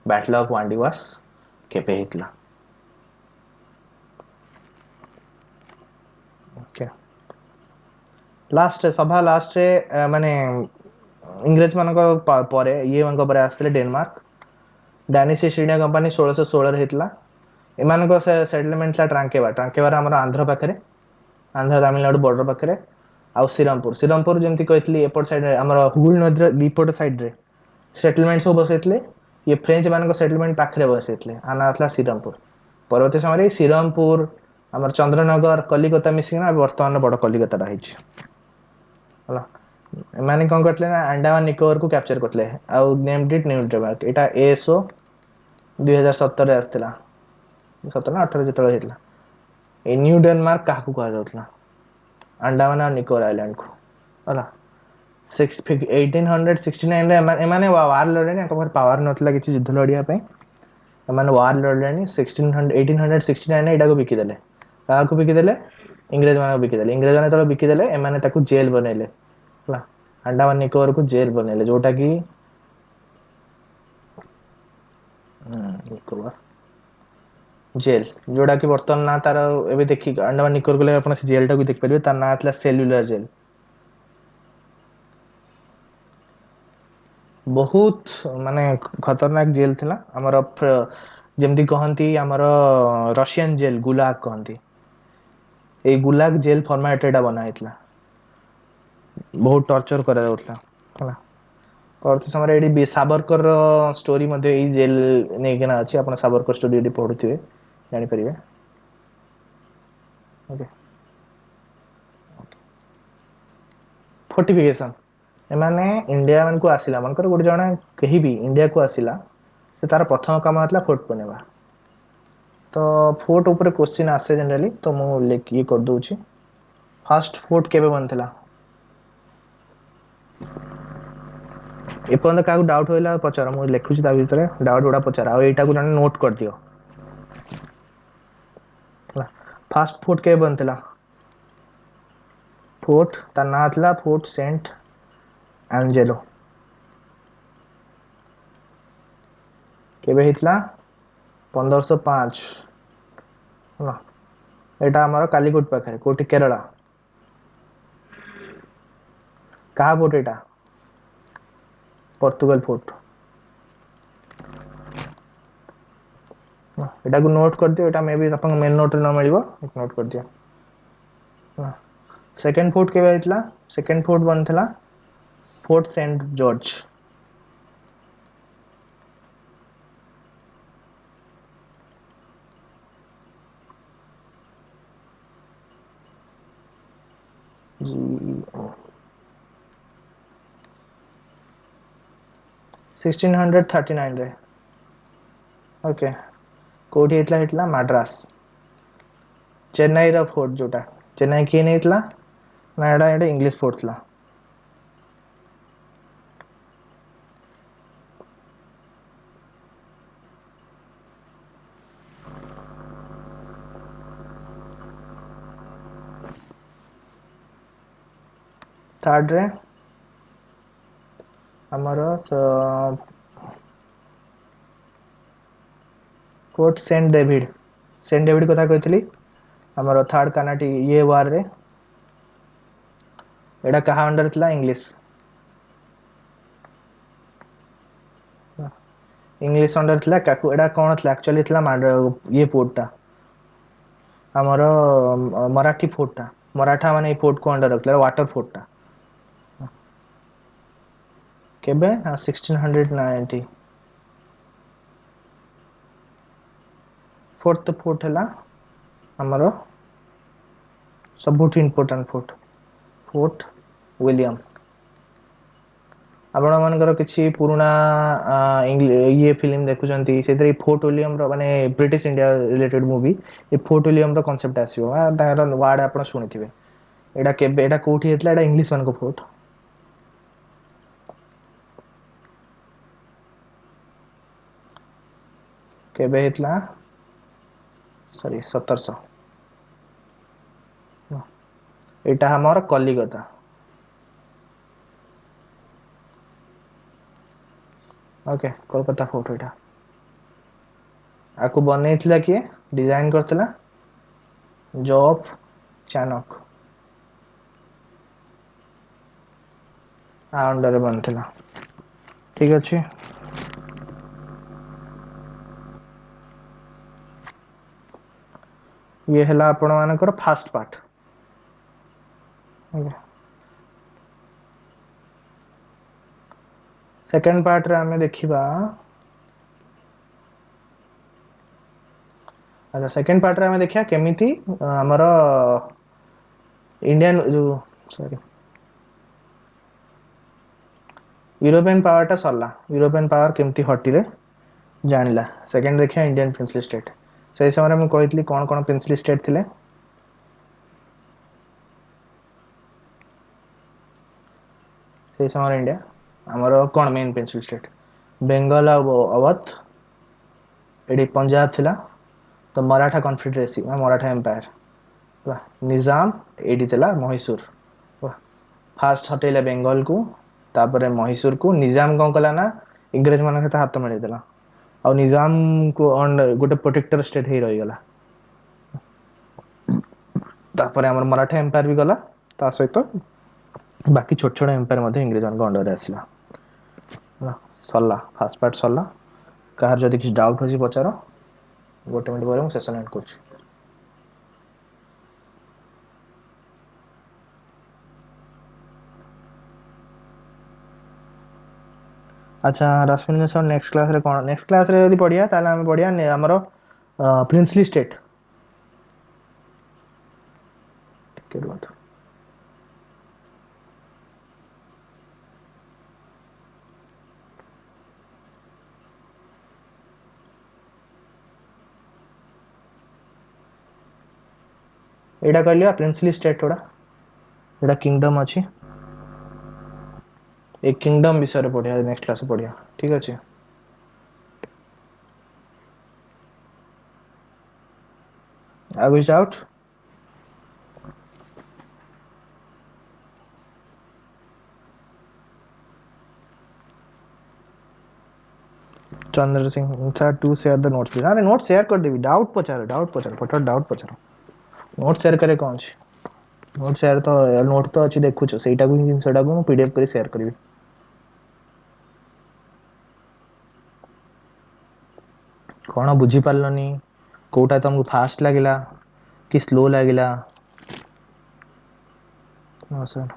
S1: बैटल ऑफ वांडीवास केपे हितला ओके लास्ट सभा लास्ट रे माने इंग्रेज मानको परे ये मानको परे आस्थिले Denmark Danish East India company 1616 रे हितला एमानको सेटलमेंट ला ट्रांकेवा हमर आंध्र पाखरे आंध्र तमिलनाडु बॉर्डर पाखरे आ श्रीरामपुर जेमती कहतली एपट साइड रे हमर हुगुल नदी दीपट साइड रे सेटलमेंट सब बसैतले ये फ्रेंच मानको सेटलमेंट पाखरे बसैतले आना आतला श्रीरामपुर परवर्ती समय रे श्रीरामपुर हमर चंद्रनगर कलिकता मिसिना वर्तमान बड़ कलिकता रहिछ हला माने कोन करतले ना अंडमान निकोबार को कैप्चर करतले आ named it new Denmark Etah SO 2017 रे आस्थिला 17 ना 18 जेतले हितला ए न्यू डेनमार्क काहकु कहा जाउतला अंडमान और निकोबार आइलैंड को हला 1869 रे एमाने वार लड़ेनी अकर पावर नथला किछि युद्ध लड़िया पे एमाने वार लड़लेनी 1869 ने एडा को बिकी देले काहकु बिकी देले इंग्रेज माने बिकी देले इंग्रेज माने तो बिकी देले एमाने ताकू जेल बनेले हला अंडमान निकोबार को जेल बनेले जोटा की निकोबार जेल जोड़ा कि बर्तमान ना तार एबे देखि अंडमान निकोबार को ले अपन से जेल टा को देख परिबे तार ना आतला सेल्युलर जेल बहुत माने खतरनाक जेल थिला हमर जेमती कहंती हमर रशियन जेल गुलाग कहंती ए गुलाग जेल फॉर्मेट एटा बना हितला बहुत टॉर्चर करा जाउतला हला और समय एडी साबरकर स्टोरी मध्ये ए जेल नै केना अछि अपन साबरकर स्टोरी एडी पढुथिबे जानि परिबे ओके फोर्टिफिकेशन एमाने इंडिया मन को आसिला मनकर गोटे जणा कहि भी इंडिया को आसिला से तार प्रथम काम हतला फोर्ट बनेबा तो फोर्ट ऊपर क्वेश्चन आसे जनरली तो मु लेक ये कर दोची फर्स्ट फोर्ट केबे बनथला ए पर्यंत काकू डाउट होइला पचार मु लेखुची ता भीतर डाउट उडा पचार आ एटा को जने नोट कर दियो फर्स्ट फोर्ट केबे बनथला फोर्ट ता ना थला फोर्ट सेंट एंजेलो केबे हितला 1505 ହେଲା। ଏଇଟା ଆମର କାଲିକଟ ପାଖରେ କୋଉଠି କେରଳ। କାହା ଫୋର୍ଟ ଏଇଟା? Portugal fort. ଏଟାକୁ ନୋଟ୍ କରିଦିଅ, ଏଟା ମେ ବି ଆପଣଙ୍କ ମେନ୍ ନୋଟରେ ନ ମିଳିବ, ନୋଟ୍ କରିଦିଅ। ସେକେଣ୍ଡ ଫୋର୍ଟ କେବେ ହେଇଥିଲା? ସେକେଣ୍ଡ ଫୋର୍ଟ ବନିଥିଲା ଫୋର୍ଟ ସେଣ୍ଟ ଜର୍ଜ। GO 1639 ରେ। ଓକେ, କୋଉଠି ହେଇଥିଲା? ମାଡ୍ରାସ। ଚେନ୍ନାଇର ଫୋର୍ଟ ଯୋଉଟା, ଚେନ୍ନାଇ କିଏ ନେଇଥିଲା ନା ଏଟା ଇଂଲିଶ ଫୋର୍ଟ ଥିଲା। ଥାର୍ଡ ରେ ଆମର fort saint David. Saint David କଥା କହିଥିଲି ଆମର ଥାର୍ଡ କାନାଟି ଇଏ ୱାର ରେ। ଏଟା କାହା ଅଣ୍ଡର ଥିଲା? ଇଂଲିଶ। ଇଂଲିଶ ଅଣ୍ଡର ଥିଲା। ଏଟା କଣ ଥିଲା ଆକ୍ଚୁଆଲି? ଥିଲା ଇଏ ପୋର୍ଟ ଟା ଆମର ମରାଠୀ ଫୋର୍ଟ ଟା। ମରାଠା ମାନେ ଏଇ ଫୋର୍ଟ କୁ ଅଣ୍ଡର ରଖିଥିଲା, ୱାଟର ଫୋର୍ଟ ଟା। କେବେ? 1690। ଫୋର୍ଥ ଫୋର୍ଟ ହେଲା ଆମର ସବୁଠୁ ଇମ୍ପୋର୍ଟାଣ୍ଟ ଫୋର୍ଟ, ଫୋର୍ଟ ୱିଲିୟମ। ଆପଣ ମାନଙ୍କର କିଛି ପୁରୁଣା ଇଏ ଫିଲ୍ମ ଦେଖୁଛନ୍ତି, ସେଥିରେ ଫୋର୍ଟ ୱିଲିୟମ ର ମାନେ ବ୍ରିଟିଶ ଇଣ୍ଡିଆ ରିଲେଟେଡ ମୁଭି, ଏ ଫୋର୍ଟ ୱିଲିୟମ ର କନସେପ୍ଟ ଆସିବ। ତାଙ୍କର ୱାର୍ଡ ଆପଣ ଶୁଣିଥିବେ। ଏଇଟା କେବେ, ଏଇଟା କୋଉଠି ହେଇଥିଲା? ଏଇଟା ଇଂଲିଶ ମାନଙ୍କ ଫୋର୍ଟ। କେବେ ହେଇଥିଲା? ସରି 1700। ଏଇଟା ଆମର କଲିକତା। ଓକେ, କୋଲକାତା ଫୋର୍ଟ ଏଇଟା। ଆକୁ ବନେଇଥିଲା କିଏ? ଡିଜାଇନ କରିଥିଲା ଜଫ୍ ଚାନକ। ଆ ଅଣ୍ଡରରେ ବନିଥିଲା। ଠିକ ଅଛି। ଇଏ ହେଲା ଆପଣ ମାନଙ୍କର ଫାଷ୍ଟ ପାର୍ଟ। ସେକେଣ୍ଡ ପାର୍ଟରେ ଆମେ ଦେଖିବା। ଆଚ୍ଛା, ସେକେଣ୍ଡ ପାର୍ଟରେ ଆମେ ଦେଖିବା କେମିତି ଆମର ଇଣ୍ଡିଆନ ଯୋଉ ସରି ୟୁରୋପିଆନ ପାୱାର ଟା ସରିଲା। ୟୁରୋପିଆନ ପାୱାର କେମିତି ହଟିରେ ଜାଣିଲା। ସେକେଣ୍ଡ ଦେଖିବା ଇଣ୍ଡିଆନ ପ୍ରିନ୍ସଲି ଷ୍ଟେଟ୍। ସେଇ ସମୟରେ ମୁଁ କହିଥିଲି କଣ କଣ ପ୍ରିନ୍ସଲି ଷ୍ଟେଟ୍ ଥିଲେ। ସେଇ ସମୟରେ ଇଣ୍ଡିଆ ଆମର କଣ ମେନ୍ ପ୍ରିନ୍ସଲି ଷ୍ଟେଟ୍? ବେଙ୍ଗଲ ଆଉ ଅୱଧ। ଏଠି ପଞ୍ଜାବ ଥିଲା। ତ ମରାଠା କନଫିଡରେସି ବା ମରାଠା ଏମ୍ପାୟାର। ନିଜାମ ଏଇଠି ଥିଲା ମହୀଶୂର। ଫାଷ୍ଟ ହଟେଇଲେ ବେଙ୍ଗଲକୁ, ତାପରେ ମହୀଶୂରକୁ। ନିଜାମ କଣ କଲା ନା ଇଂରେଜ ମାନଙ୍କ ସହିତ ହାତ ମିଳେଇ ଦେଲା, ଆଉ ନିଜାମକୁ ଗୋଟେ ପ୍ରୋଟେକ୍ଟର ଷ୍ଟେଟ୍ ହେଇ ରହିଗଲା। ତାପରେ ଆମର ମରାଠା ଏମ୍ପାୟାର ବି ଗଲା, ତା ସହିତ ବାକି ଛୋଟ ଛୋଟ ଏମ୍ପାୟାର ମଧ୍ୟ ଇଂରେଜମାନଙ୍କ ଅଣ୍ଡରରେ ଆସିଲା। ସରିଲା, ଫାଷ୍ଟ ପାର୍ଟ ସରିଲା। କାହାର ଯଦି କିଛି ଡାଉଟ୍ ଅଛି ପଚାର। ଗୋଟେ ମିନିଟ୍ ପରେ ମୁଁ ସେସନ ଏଣ୍ଡ କରୁଛି। ଆଚ୍ଛା ରଶ୍ମିନ ସର, ନେକ୍ସଟ କ୍ଲାସରେ କଣ? ନେକ୍ସଟ କ୍ଲାସରେ ଯଦି ପଢିବା ତାହେଲେ ଆମେ ପଢିବା ଆମର ପ୍ରିନ୍ସଲି ଷ୍ଟେଟ୍। ଟିକେ ରୁହନ୍ତୁ। ଏଇଟା କହିଲି ବା ପ୍ରିନ୍ସଲି ଷ୍ଟେଟ୍ ଗୁଡା, ଏଇଟା କିଙ୍ଗଡମ ଅଛି। এই কিংডম ବିଷୟରେ ପଢିବା, ନେକ୍ସଟ କ୍ଲାସରେ ପଢିବା। ଠିକ ଅଛି। ଆଉ କିଛି doubt? Chandra Singh sir to share the notes please. अरे नोट शेयर कर देबी, डाउट पचार फटाफट डाउट पचार। नोट शेयर करे कौन अछि? नोट शेयर तो नोट तो अछि देखुछ सेटा को जिनसटा को पीडीएफ कर शेयर करबी। कौन बुझी पारलनी? कोटा तुमको फास्ट लगिला कि स्लो लगिला? हाँ सर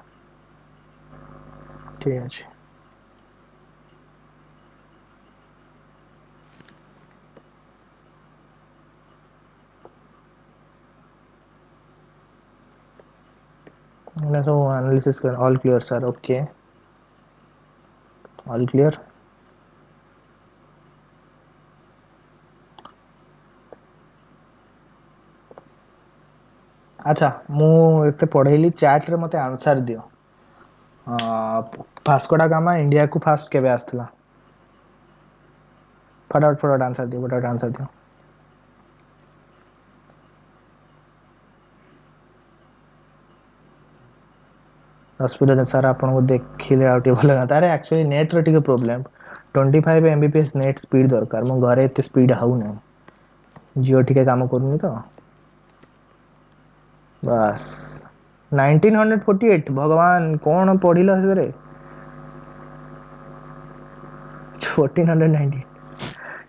S1: ठीक अछि। मैंने सब एनालिसिस कर all clear sir. Okay all clear. अच्छा मु एते पढ़ेली चैट रे मते आंसर दियो। भास्कोडा गामा इंडिया को फास्ट केबे आस्थला? फटाफट आंसर दियो, फटाफट आंसर दियो। हॉस्पिटल सर आपन को देखिले आउट भल लगता। अरे एक्चुअली नेट रे टिके प्रॉब्लम 25 एमबीपीएस नेट स्पीड दरकार। मो घरे एते स्पीड हाउ नै, जियो टिके काम करूनी तो बस 1948। भगवान कौन पढ़िल से 1490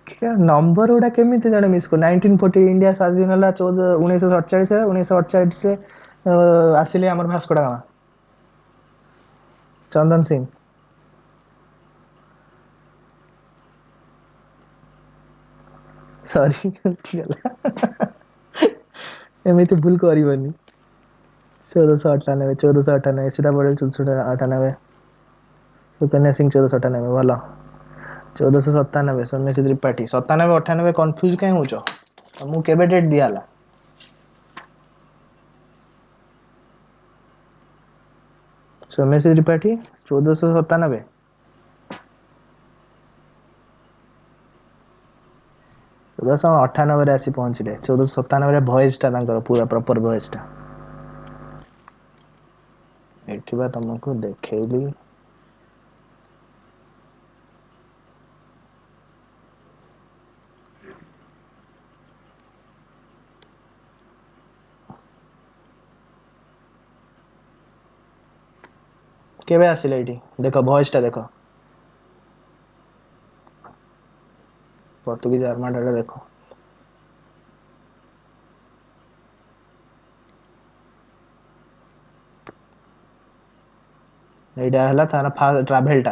S1: क्या नंबर गुड़ा केमिति जने मिस को 1940 इंडिया स्वाधीन होला 1947 से 1948 से आसिले हमर भास्कोडा गामा चंदन सिंह। सॉरी गलती होला एमिति भूल करबनी। 1498 सीधा पड़े 1498 सुकन्या सिंह 1498 भला 1497 सौम्य त्रिपाठी 97 98 कंफ्यूज कहीं होचो तुमको केबे डेट दियाला? सौम्य त्रिपाठी 1497 1498 आसी पहुंचले 1497 वॉइस टा पूरा प्रॉपर वॉइस टा एठिबा तुमको देखेली। केबे आसिले एठी देखो वॉइस टा देखो पोर्तुगीज आर्माडा देखो एटा हला तारा ट्रैवल टा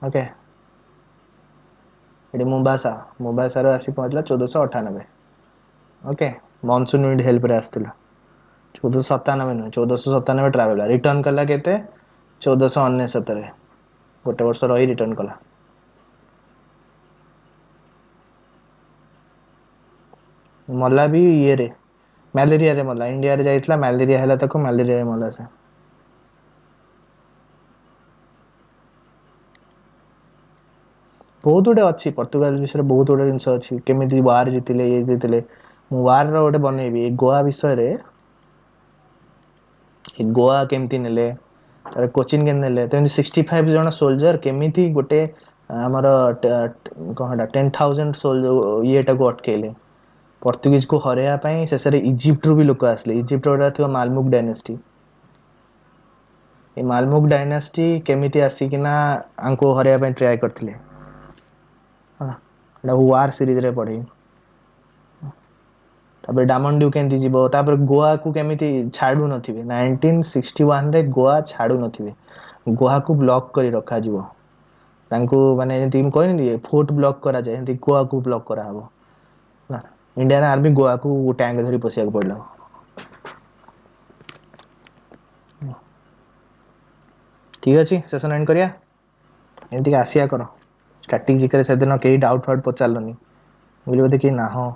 S1: ओके। एटी मुंबासा रो आसी पहुंचला 1498 ओके। मॉनसून विंड हेल्प रे आस्तिला 1497 नु 1497 ट्रैवल रिटर्न कला केते 1499 रे गोटे वर्ष रही रिटर्न कला। मला भी ये रे मलेरिया रे मला इंडिया रे जाइतला मलेरिया हला तको मलेरिया रे मला से बहुत गुटे अच्छी पर्तुगाल विषय बहुत गुटे जिनस अच्छी केमिति वार जीतिले ये जीतिले मु वार रो गोटे बनेबी गोवा विषय रे गोवा केमिति नेले तारे कोचिन के नेले तेमि 65 जन सोल्जर केमिति गोटे हमर कहडा 10000 सोल्जर येटा को अटकेले पर्तुगीज को हरेया पई शेषरे इजिप्ट रो भी लोक आसले। इजिप्ट रो थियो मालमुक डायनेस्टी ए मालमुक डायनेस्टी केमिति आसी किना आंको हरेया पई ट्राई करथिले हां एटा वार सीरीज रे पढी। तापर डायमंड ड्यू केंती जीवो तापर गोवा को केमिति छाडू नथिबे 1961 रे गोवा छाडू नथिबे गोवा को ब्लॉक करी रखा जीवो तांको माने जेंति हम कहनी फोर्ट ब्लॉक करा जाय जेंति गोवा को ब्लॉक करा हबो ना इंडियन आर्मी गोवा को टैंक धरी पसिया पड़ला। ठीक अछि सेशन एंड करिया एंती आसिया करो स्टैटिक जिकर से दिन कई डाउट फाउट पचारलनी बोली बोधे कि ना हो